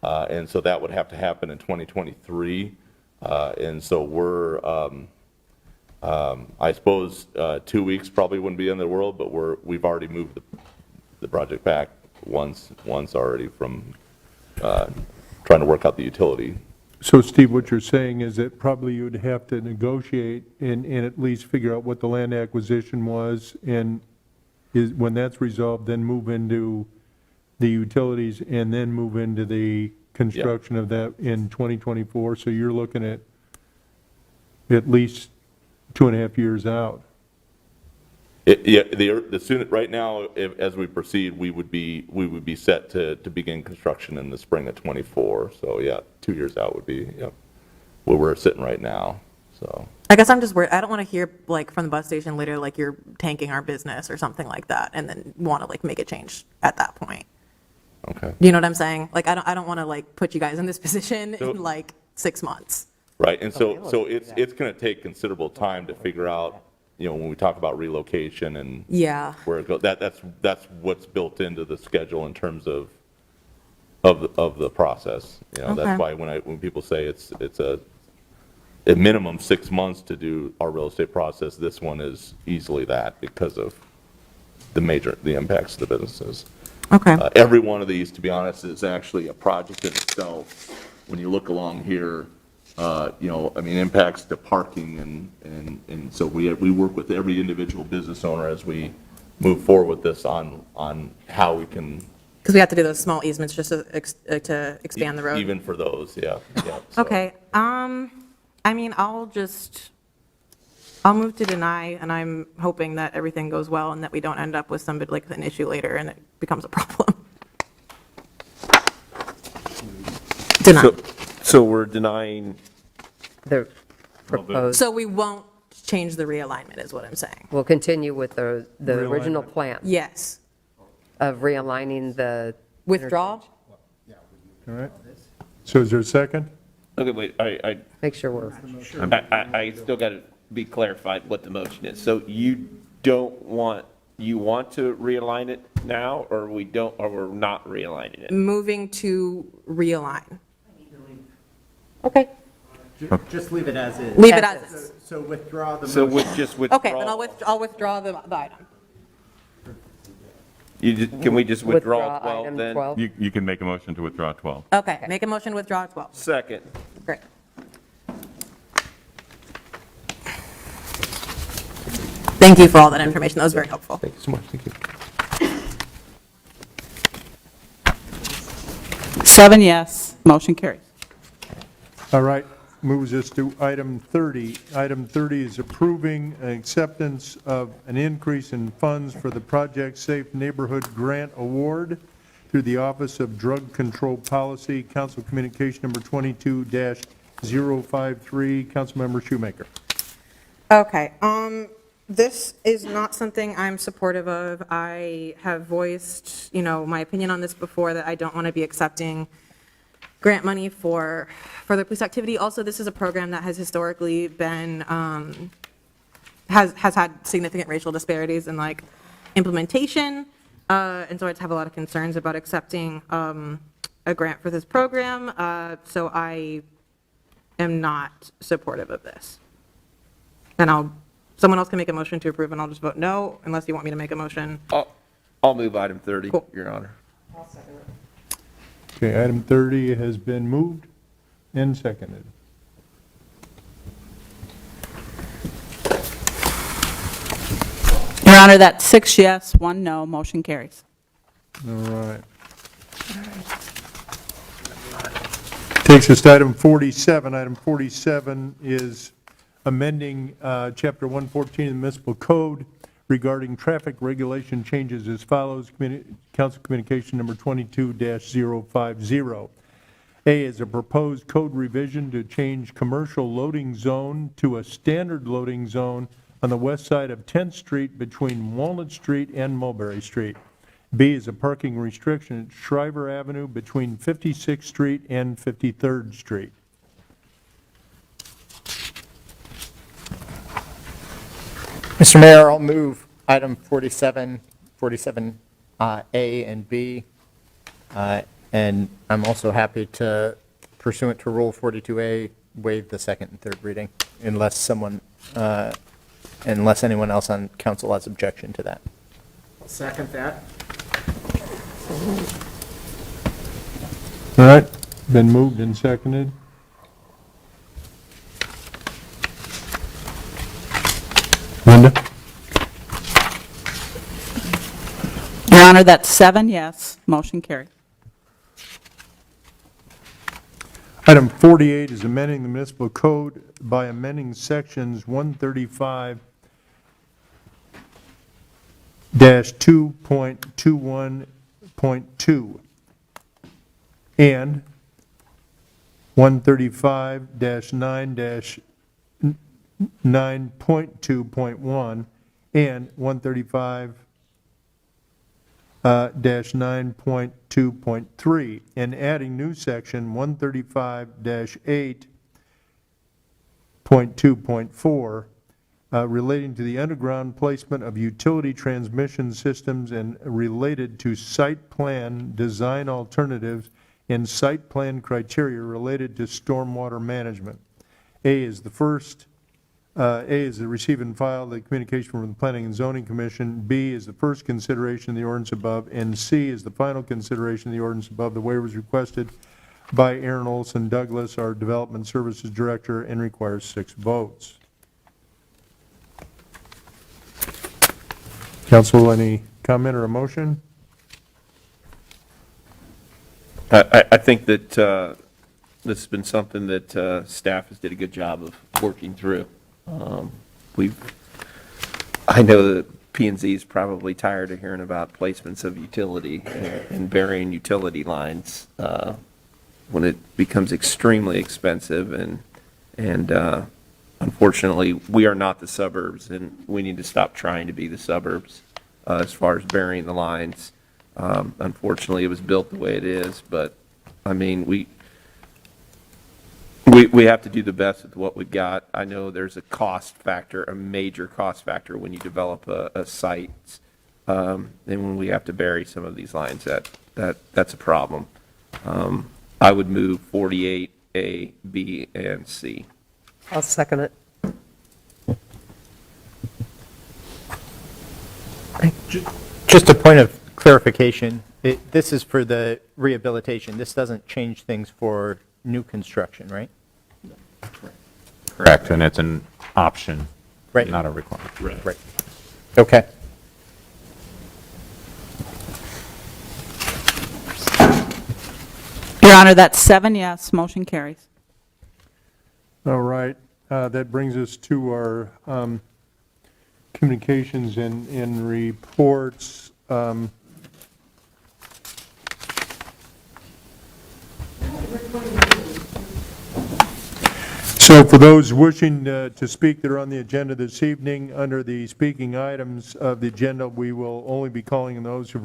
And so that would have to happen in 2023. And so we're, I suppose 2 weeks probably wouldn't be the end of the world, but we've already moved the project back once already from trying to work out the utility. So Steve, what you're saying is that probably you'd have to negotiate and at least figure out what the land acquisition was, and when that's resolved, then move into the utilities and then move into the construction of that in 2024. So you're looking at least 2.5 years out. Right now, as we proceed, we would be set to begin construction in the spring of '24. So yeah, 2 years out would be where we're sitting right now. So I guess I'm just worried. I don't want to hear, like, from the bus station later, like, you're tanking our business or something like that, and then want to, like, make a change at that point. Okay. You know what I'm saying? Like, I don't want to, like, put you guys in this position in, like, 6 months. right, and so it's going to take considerable time to figure out. When we talk about relocation and Yeah. where it goes, that's what's built into the schedule in terms of the process. Okay. That's why when people say it's a minimum 6 months to do our real estate process, this one is easily that because of the impacts to the businesses. Okay. Every one of these, to be honest, is actually a project in itself. When you look along here, impacts to parking and so we work with every individual business owner as we move forward with this on how we can. Because we have to do those small easements just to expand the road. Even for those, yeah. So. Okay, I mean, I'll move to deny, and I'm hoping that everything goes well and that we don't end up with somebody, like, an issue later and it becomes a problem. So- So we're denying, The proposed, So we won't change the realignment, is what I'm saying. we'll continue with the original plan Yes. of realigning the. Withdraw? All right. So is there a second? okay, wait, Make sure we're. I still got to be clarified what the motion is. So you want to realign it now, or we're not realigning it? Moving to realign. Okay. Just leave it as is. Leave it as is. So withdraw the So motion. just withdraw. Okay, then I'll withdraw the item. Can we just withdraw Withdraw 12 item then? 12. You can make a motion to withdraw 12. Okay, make a motion to withdraw 12. Second. Great. Thank you for all that information. That was very helpful. Thank you so much, thank you. 7 yes, motion carries. All right, moves us to item 30. Item 30 is approving acceptance of an increase in funds for the Project Safe Neighborhood Grant Award through the Office of Drug Control Policy, Council Communication number 22-053. Councilmember Shoemaker. Okay, this is not something I'm supportive of. I have voiced, my opinion on this before, that I don't want to be accepting grant money for further police activity. Also, this is a program that has historically been, has had significant racial disparities in like implementation. And so I just have a lot of concerns about accepting a grant for this program. So I am not supportive of this. And someone else can make a motion to approve, and I'll just vote no, unless you want me to make a motion. I'll move item 30, Cool. Your Honor. Okay, item 30 has been moved and seconded. Your Honor, that's 6 yes, 1 no, motion carries. All right. Takes us to item 47. Item 47 is amending Chapter 114 of the Municipal Code regarding traffic regulation changes as follows. Council Communication number 22-050. A is a proposed code revision to change commercial loading zone to a standard loading zone on the west side of 10th Street between Walnut Street and Mulberry Street. B is a parking restriction at Shriver Avenue between 56th Street and 53rd Street. Mr. Mayor, I'll move item 47, 47A and B. And I'm also happy to, pursuant to Rule 42A, waive the second and third reading unless anyone else on council has objection to that. I'll second that. All right, been moved and seconded. Linda? Your Honor, that's 7 yes, motion carries. Item 48 is amending the municipal code by amending sections 135-2.21.2 and 135-9-9.2.1 and 135-9.2.3, and adding new section 135-8.2.4 relating to the underground placement of utility transmission systems and related to site plan design alternatives and site plan criteria related to stormwater management. A is the receive and file the communication from the Planning and Zoning Commission. B is the first consideration of the ordinance above. And C is the final consideration of the ordinance above. The waiver is requested by Aaron Olson Douglas, our Development Services Director, and requires 6 votes. Council, any comment or a motion? I think that this has been something that staff has did a good job of working through. I know that P&Z is probably tired of hearing about placements of utility and burying utility lines. when it becomes extremely expensive, and unfortunately, we are not the suburbs, and we need to stop trying to be the suburbs as far as burying the lines. Unfortunately, it was built the way it is, but, I mean, we have to do the best with what we've got. I know there's a cost factor, a major cost factor when you develop a site, and when we have to bury some of these lines, that's a problem. I would move 48A, B, and C. I'll second it. Just a point of clarification, this is for the rehabilitation. This doesn't change things for new construction, right? Correct, and it's an option, Right. not a requirement. Right. Okay. Your Honor, that's 7 yes, motion carries. All right, that brings us to our communications and reports. So for those wishing to speak that are on the agenda this evening, under the speaking items of the agenda, we will only be calling on those who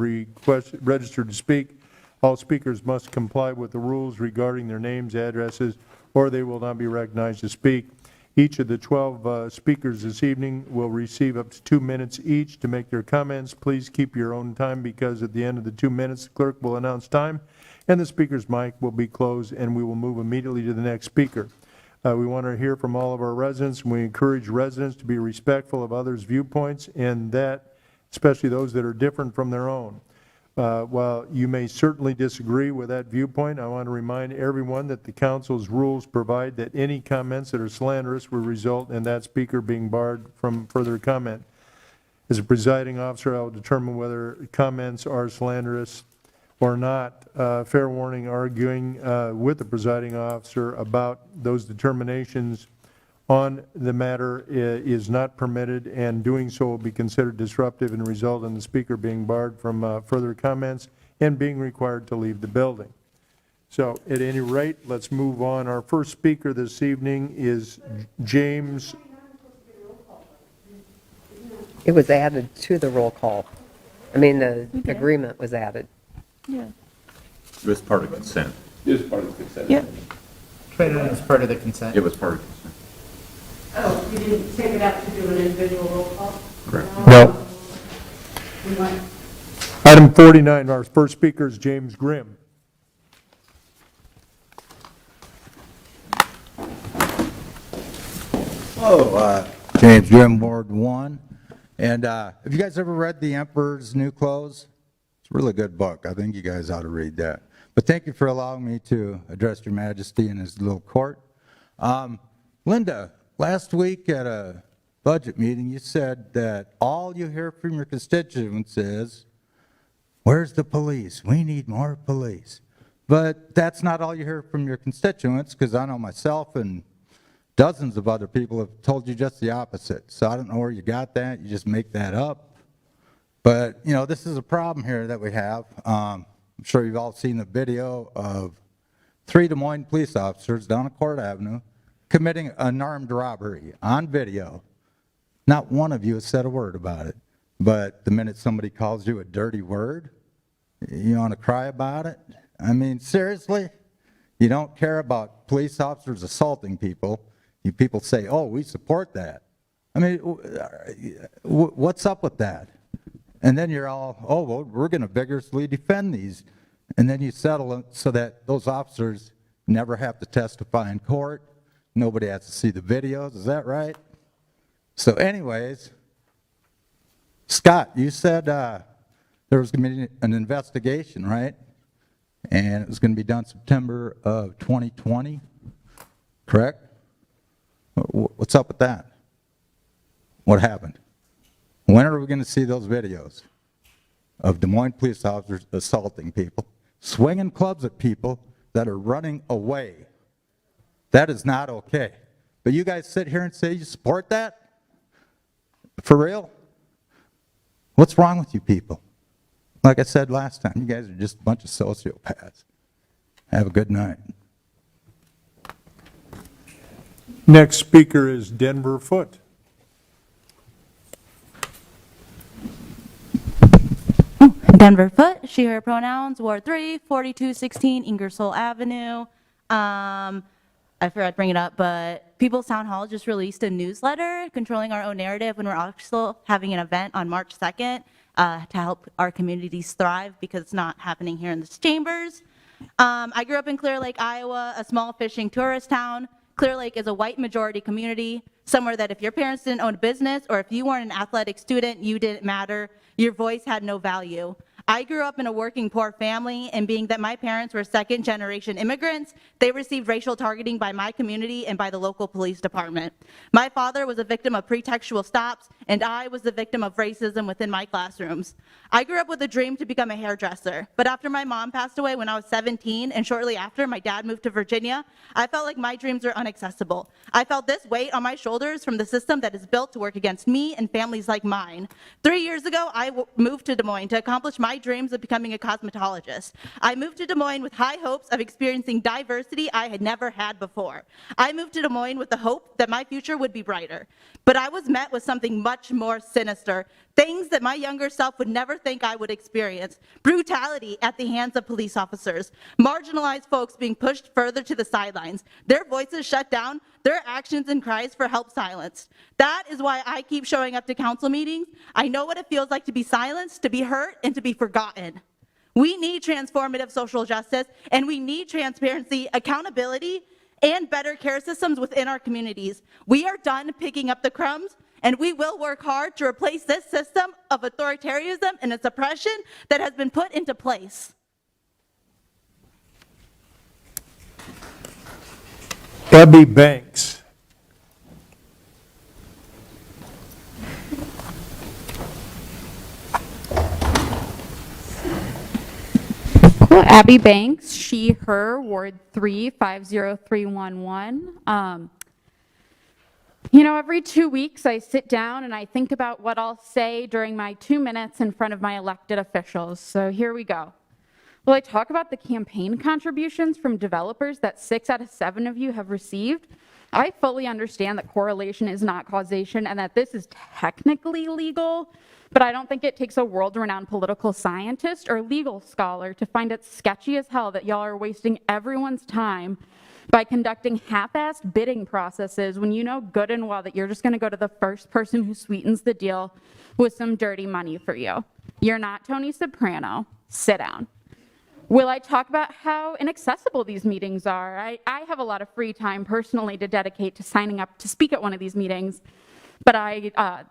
registered to speak. All speakers must comply with the rules regarding their names, addresses, or they will not be recognized to speak. Each of the 12 speakers this evening will receive up to 2 minutes each to make their comments. Please keep your own time, because at the end of the 2 minutes, the clerk will announce time, and the speaker's mic will be closed, and we will move immediately to the next speaker. We want to hear from all of our residents, and we encourage residents to be respectful of others' viewpoints, and that, especially those that are different from their own. While you may certainly disagree with that viewpoint, I want to remind everyone that the council's rules provide that any comments that are slanderous will result in that speaker being barred from further comment. As a presiding officer, I will determine whether comments are slanderous or not. Fair warning, arguing with the presiding officer about those determinations on the matter is not permitted, and doing so will be considered disruptive and result in the speaker being barred from further comments and being required to leave the building. So at any rate, let's move on. Our first speaker this evening is James. It was added to the roll call. I mean, the agreement was added. Yeah. It was part of consent. It was part of the consent. Yeah. Treated as part of the consent. It was part of consent. Oh, you didn't take it out to do an individual roll call? Correct. No. We went. Item 49, our first speaker is James Grimm. Hello, James Grimm, Ward 1. And have you guys ever read The Emperor's New Clothes? It's a really good book. I think you guys ought to read that. But thank you for allowing me to address Your Majesty in this little court. Linda, last week at a budget meeting, you said that all you hear from your constituents is, where's the police? We need more police. But that's not all you hear from your constituents, because I know myself and dozens of other people have told you just the opposite. So I don't know where you got that. You just make that up. But, you know, this is a problem here that we have. I'm sure you've all seen the video of 3 Des Moines police officers down at Court Avenue committing an armed robbery on video. Not one of you has said a word about it. But the minute somebody calls you a dirty word, you want to cry about it? I mean, seriously? You don't care about police officers assaulting people. You people say, oh, we support that. I mean, what's up with that? And then you're all, oh, well, we're going to vigorously defend these. And then you settle it so that those officers never have to testify in court. Nobody has to see the videos. Is that right? So anyways, Scott, you said there was going to be an investigation, right? And it was going to be done September of 2020, correct? What's up with that? What happened? When are we going to see those videos of Des Moines police officers assaulting people, swinging clubs at people that are running away? That is not okay. But you guys sit here and say you support that? For real? What's wrong with you people? Like I said last time, you guys are just a bunch of sociopaths. Have a good night. Next speaker is Denver Foote. Denver Foote, she, her pronouns, Ward 3, 4216 Ingersoll Avenue. I forgot to bring it up, but People's Town Hall just released a newsletter controlling our own narrative when we're also having an event on March 2nd to help our communities thrive because it's not happening here in the chambers. I grew up in Clear Lake, Iowa, a small fishing tourist town. Clear Lake is a white majority community, somewhere that if your parents didn't own a business or if you weren't an athletic student, you didn't matter. Your voice had no value. I grew up in a working poor family, and being that my parents were second-generation immigrants, they received racial targeting by my community and by the local police department. My father was a victim of pretextual stops, and I was the victim of racism within my classrooms. I grew up with a dream to become a hairdresser, but after my mom passed away when I was 17, and shortly after my dad moved to Virginia, I felt like my dreams were inaccessible. I felt this weight on my shoulders from the system that is built to work against me and families like mine. 3 years ago, I moved to Des Moines to accomplish my dreams of becoming a cosmetologist. I moved to Des Moines with high hopes of experiencing diversity I had never had before. I moved to Des Moines with the hope that my future would be brighter. But I was met with something much more sinister, things that my younger self would never think I would experience. Brutality at the hands of police officers, marginalized folks being pushed further to the sidelines, their voices shut down, their actions and cries for help silenced. That is why I keep showing up to council meetings. I know what it feels like to be silenced, to be hurt, and to be forgotten. We need transformative social justice, and we need transparency, accountability, and better care systems within our communities. We are done picking up the crumbs, and we will work hard to replace this system of authoritarianism and its oppression that has been put into place. Abby Banks. Cool. Abby Banks, she, her, Ward 3, 50311. You know, every 2 weeks I sit down and I think about what I'll say during my 2 minutes in front of my elected officials. So here we go. Will I talk about the campaign contributions from developers that 6 out of 7 of you have received? I fully understand that correlation is not causation and that this is technically legal, but I don't think it takes a world-renowned political scientist or legal scholar to find it sketchy as hell that y'all are wasting everyone's time by conducting half-assed bidding processes when you know good and well that you're just gonna go to the first person who sweetens the deal with some dirty money for you. You're not Tony Soprano. Sit down. Will I talk about how inaccessible these meetings are? I have a lot of free time personally to dedicate to signing up to speak at one of these meetings, but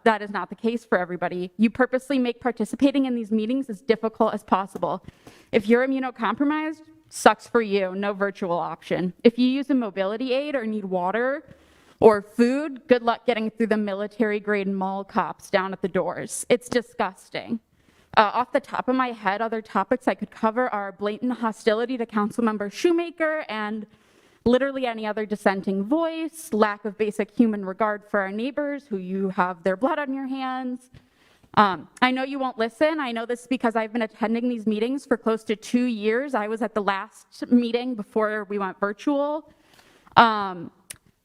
that is not the case for everybody. You purposely make participating in these meetings as difficult as possible. If you're immunocompromised, sucks for you, no virtual option. If you use a mobility aid or need water or food, good luck getting through the military-grade mall cops down at the doors. It's disgusting. Off the top of my head, other topics I could cover are blatant hostility to Councilmember Shoemaker and literally any other dissenting voice, lack of basic human regard for our neighbors who you have their blood on your hands. I know you won't listen. I know this because I've been attending these meetings for close to 2 years. I was at the last meeting before we went virtual.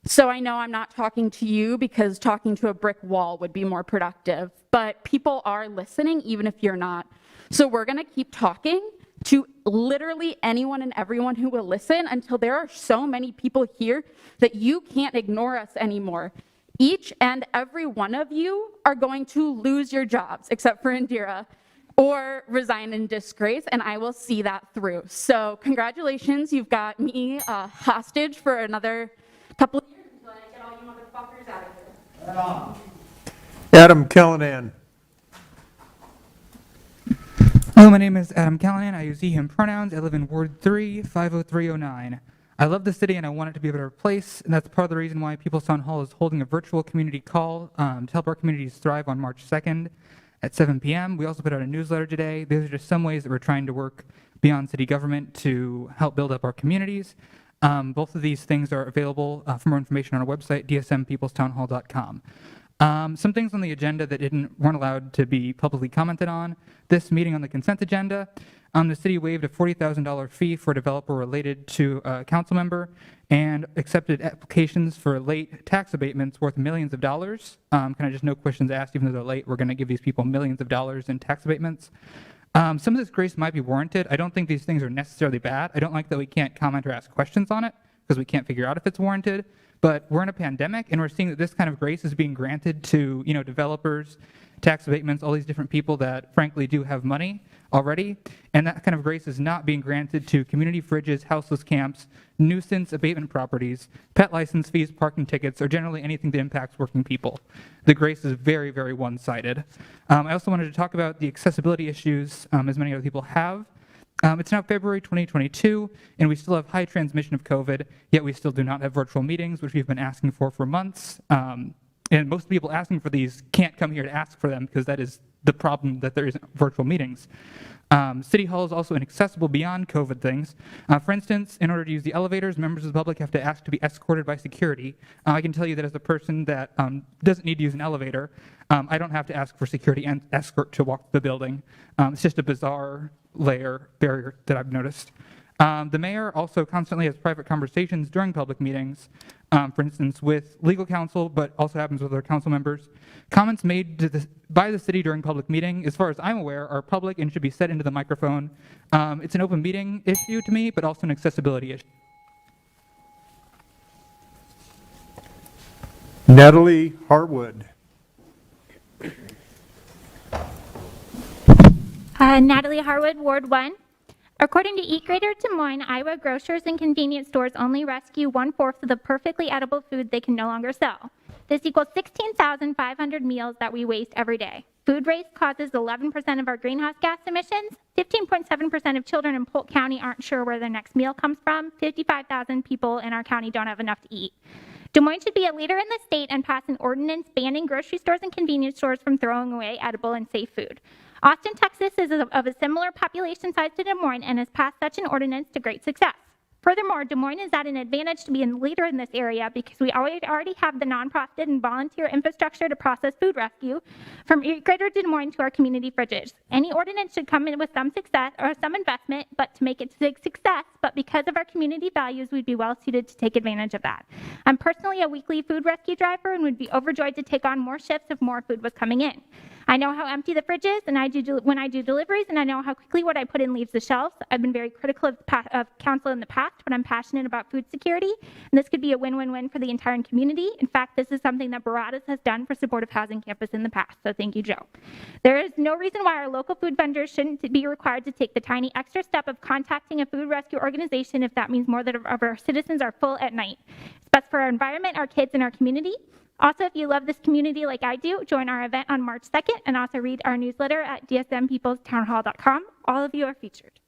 So I know I'm not talking to you because talking to a brick wall would be more productive, but people are listening even if you're not. So we're gonna keep talking to literally anyone and everyone who will listen until there are so many people here that you can't ignore us anymore. Each and every one of you are going to lose your jobs, except for Indira, or resign in disgrace, and I will see that through. So congratulations, you've got me hostage for another couple of years until I get all you motherfuckers out of here. Adam Callanan. Hello, my name is Adam Callanan. I use he, him pronouns. I live in Ward 3, 50309. I love the city and I want it to be a better place, and that's part of the reason why People's Town Hall is holding a virtual community call to help our communities thrive on March 2nd at 7 p.m. We also put out a newsletter today. These are just some ways that we're trying to work beyond city government to help build up our communities. Both of these things are available for more information on our website, dsmpeoplestownhall.com. Some things on the agenda that weren't allowed to be publicly commented on. This meeting on the consent agenda. The city waived a $40,000 fee for a developer related to a council member and accepted applications for late tax abatements worth millions of dollars. Kind of just no questions asked, even though they're late. We're going to give these people millions of dollars in tax abatements. Some of this grace might be warranted. I don't think these things are necessarily bad. I don't like that we can't comment or ask questions on it because we can't figure out if it's warranted. But we're in a pandemic, and we're seeing that this kind of grace is being granted to, developers, tax abatements, all these different people that frankly do have money already. And that kind of grace is not being granted to community fridges, houseless camps, nuisance abatement properties, pet license fees, parking tickets, or generally anything that impacts working people. The grace is very, very one-sided. I also wanted to talk about the accessibility issues, as many other people have. It's now February 2022, and we still have high transmission of COVID, yet we still do not have virtual meetings, which we've been asking for months. And most people asking for these can't come here to ask for them because that is the problem, that there isn't virtual meetings. City Hall is also inaccessible beyond COVID things. For instance, in order to use the elevators, members of the public have to ask to be escorted by security. I can tell you that as a person that doesn't need to use an elevator, I don't have to ask for security and escort to walk the building. It's just a bizarre barrier that I've noticed. The mayor also constantly has private conversations during public meetings, for instance, with legal counsel, but also happens with other council members. Comments made by the city during public meeting, as far as I'm aware, are public and should be said into the microphone. It's an open meeting issue to me, but also an accessibility issue. Natalie Harwood. Natalie Harwood, Ward 1. According to Eat Greater Des Moines, Iowa grocers and convenience stores only rescue 1/4 of the perfectly edible food they can no longer sell. This equals 16,500 meals that we waste every day. Food waste causes 11% of our greenhouse gas emissions. 15.7% of children in Polk County aren't sure where their next meal comes from. 55,000 people in our county don't have enough to eat. Des Moines should be a leader in the state and pass an ordinance banning grocery stores and convenience stores from throwing away edible and safe food. Austin, Texas is of a similar population size to Des Moines and has passed such an ordinance to great success. Furthermore, Des Moines is at an advantage to be a leader in this area because we already have the nonprofit and volunteer infrastructure to process food rescue from Greater Des Moines to our community fridges. Any ordinance should come in with some success or some investment, but to make it a success, but because of our community values, we'd be well suited to take advantage of that. I'm personally a weekly food rescue driver and would be overjoyed to take on more shifts if more food was coming in. I know how empty the fridge is when I do deliveries, and I know how quickly what I put in leaves the shelves. I've been very critical of council in the past, but I'm passionate about food security, and this could be a win-win-win for the entire community. In fact, this is something that Baradas has done for supportive housing campus in the past, so thank you, Joe. There is no reason why our local food vendors shouldn't be required to take the tiny extra step of contacting a food rescue organization if that means more of our citizens are full at night. It's best for our environment, our kids, and our community. Also, if you love this community like I do, join our event on March 2nd and also read our newsletter at dsmpeopletownhall.com. All of you are featured.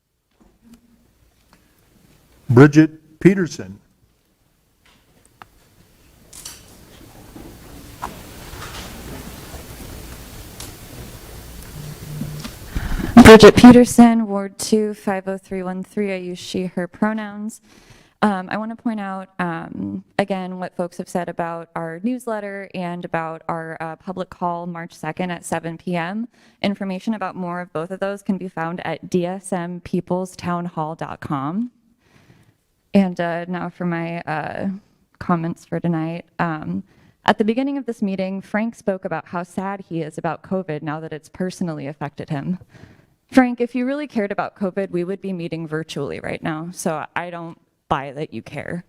Bridget Peterson. Bridget Peterson, Ward 2, 50313. I use she, her pronouns. I want to point out, again, what folks have said about our newsletter and about our public call March 2nd at 7 p.m. Information about more of both of those can be found at dsmpeopletownhall.com. And now for my comments for tonight. At the beginning of this meeting, Frank spoke about how sad he is about COVID now that it's personally affected him. Frank, if you really cared about COVID, we would be meeting virtually right now, so I don't buy that you care.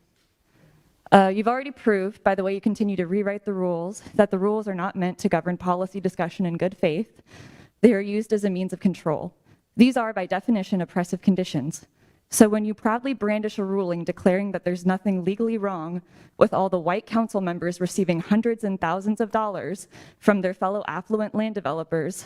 You've already proved, by the way you continue to rewrite the rules, that the rules are not meant to govern policy discussion in good faith. They are used as a means of control. These are, by definition, oppressive conditions. So when you proudly brandish a ruling declaring that there's nothing legally wrong with all the white council members receiving hundreds and thousands of dollars from their fellow affluent land developers,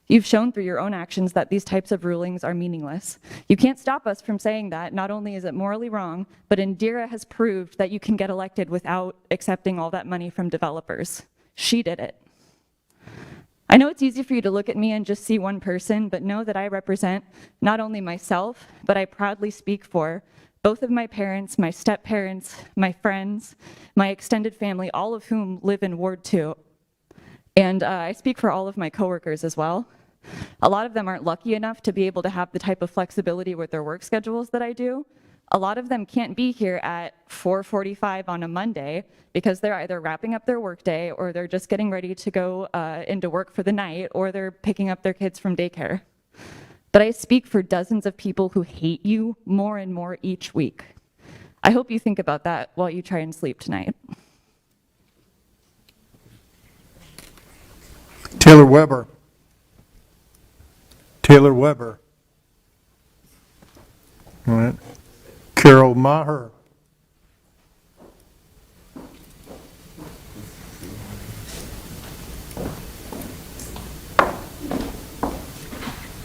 you've shown through your own actions that these types of rulings are meaningless. You can't stop us from saying that. Not only is it morally wrong, but Indira has proved that you can get elected without accepting all that money from developers. She did it. I know it's easy for you to look at me and just see one person, but know that I represent not only myself, but I proudly speak for both of my parents, my step-parents, my friends, my extended family, all of whom live in Ward 2. And I speak for all of my coworkers as well. A lot of them aren't lucky enough to be able to have the type of flexibility with their work schedules that I do. A lot of them can't be here at 4:45 on a Monday because they're either wrapping up their workday or they're just getting ready to go into work for the night or they're picking up their kids from daycare. But I speak for dozens of people who hate you more and more each week. I hope you think about that while you try and sleep tonight. Taylor Weber. Taylor Weber. All right. Carol Maher.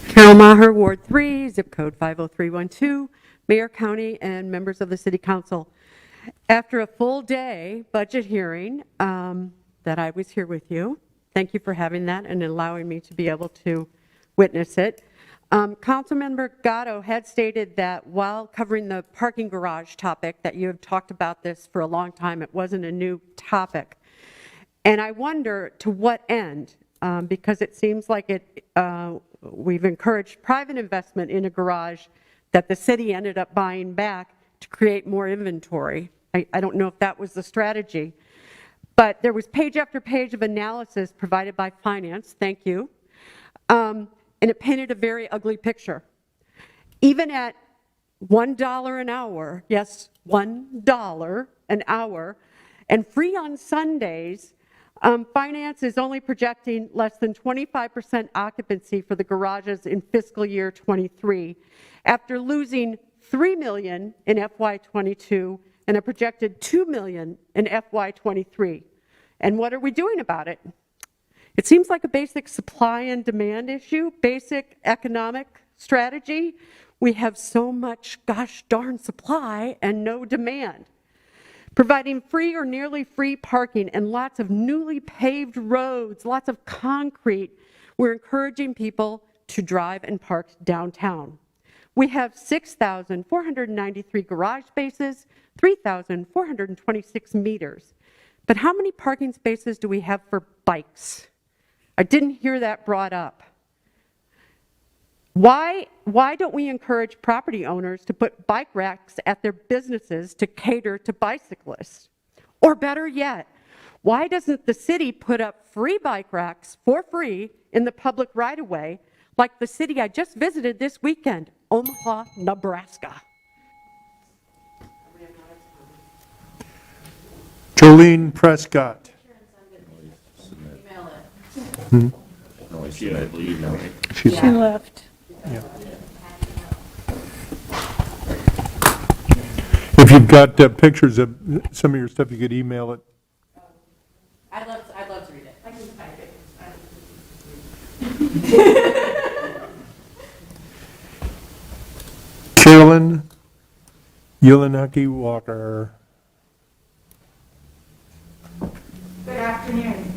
Carol Maher, Ward 3, zip code 50312, Mayor, County, and members of the City Council. After a full day budget hearing that I was here with you, thank you for having that and allowing me to be able to witness it. Councilmember Gatto had stated that while covering the parking garage topic, that you have talked about this for a long time, it wasn't a new topic. And I wonder to what end, because it seems like we've encouraged private investment in a garage that the city ended up buying back to create more inventory. I don't know if that was the strategy. But there was page after page of analysis provided by finance, thank you, and it painted a very ugly picture. Even at $1 an hour, yes, $1 an hour, and free on Sundays, finance is only projecting less than 25% occupancy for the garages in fiscal year 23, after losing $3 million in FY22 and a projected $2 million in FY23. And what are we doing about it? It seems like a basic supply and demand issue, basic economic strategy. We have so much gosh darn supply and no demand. Providing free or nearly free parking and lots of newly paved roads, lots of concrete, we're encouraging people to drive and park downtown. We have 6,493 garage spaces, 3,426 meters. But how many parking spaces do we have for bikes? I didn't hear that brought up. Why don't we encourage property owners to put bike racks at their businesses to cater to bicyclists? Or better yet, why doesn't the city put up free bike racks for free in the public right-of-way like the city I just visited this weekend, Omaha, Nebraska? Jolene Prescott. Hmm? She left. Yeah. If you've got pictures of some of your stuff, you could email it. I'd love to read it. I can type it. Carolyn Yelenaki Walker. Good afternoon.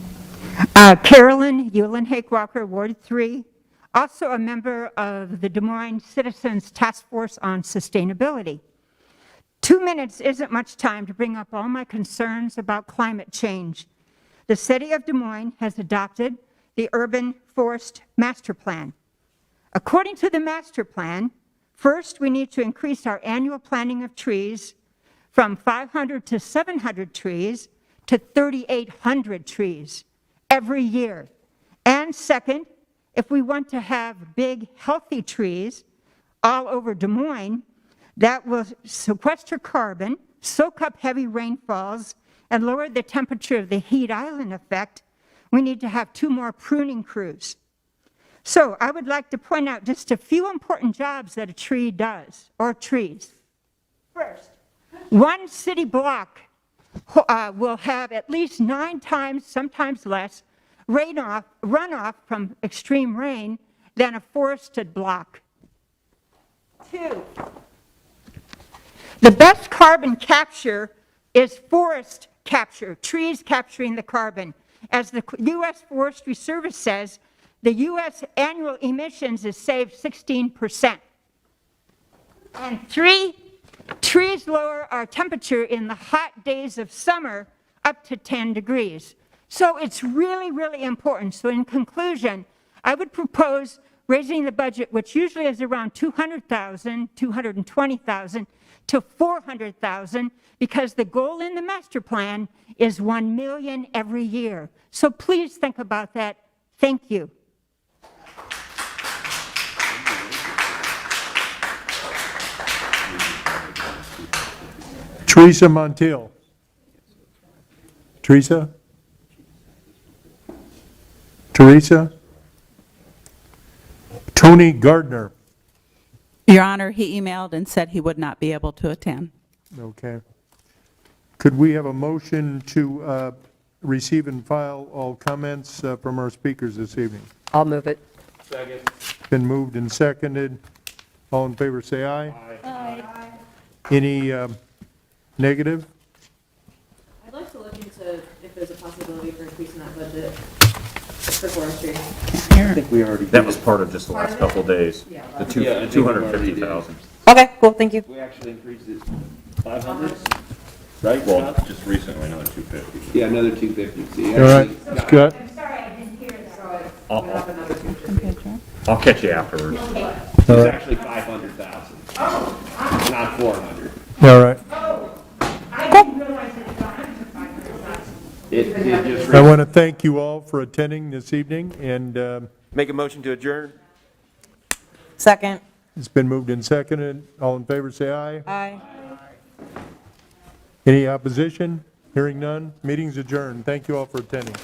Carolyn Eulenhake Walker, Ward 3, also a member of the Des Moines Citizens Task Force on Sustainability. 2 minutes isn't much time to bring up all my concerns about climate change. The city of Des Moines has adopted the Urban Forest Master Plan. According to the master plan, first we need to increase our annual planting of trees from 500 to 700 trees to 3,800 trees every year. And second, if we want to have big, healthy trees all over Des Moines that will sequester carbon, soak up heavy rainfalls, and lower the temperature of the heat island effect, we need to have 2 more pruning crews. So I would like to point out just a few important jobs that a tree does, or trees. First, 1 city block will have at least 9 times, sometimes less, runoff from extreme rain than a forested block. 2, the best carbon capture is forest capture, trees capturing the carbon. As the U.S. Forestry Service says, the U.S. annual emissions is saved 16%. And 3, trees lower our temperature in the hot days of summer up to 10 degrees. So it's really, really important. So in conclusion, I would propose raising the budget, which usually is around 200,000, 220,000, to 400,000, because the goal in the master plan is 1 million every year. So please think about that. Thank you. Teresa Montiel. Teresa? Teresa? Tony Gardner. Your Honor, he emailed and said he would not be able to attend. Okay. Could we have a motion to receive and file all comments from our speakers this evening? I'll move it. Second. Been moved and seconded. All in favor, say aye. Aye. Any negative? I'd like to look into if there's a possibility for increasing that budget for forestry. I think we already. That was part of just the last couple of days. Yeah. The two- Yeah, I think we already 250,000. Okay, cool, thank you. We actually increased it 500, right? Well, Scott? just recently, another 250. Yeah, another 250. See, All right, actually got- Scott? I'll catch you afterwards. It's actually 500,000, not 400. All right. It just. I want to thank you all for attending this evening, and Make a motion to adjourn? Second. it's been moved and seconded. All in favor, say aye. Aye. Any opposition? Hearing none, meeting's adjourned. Thank you all for attending.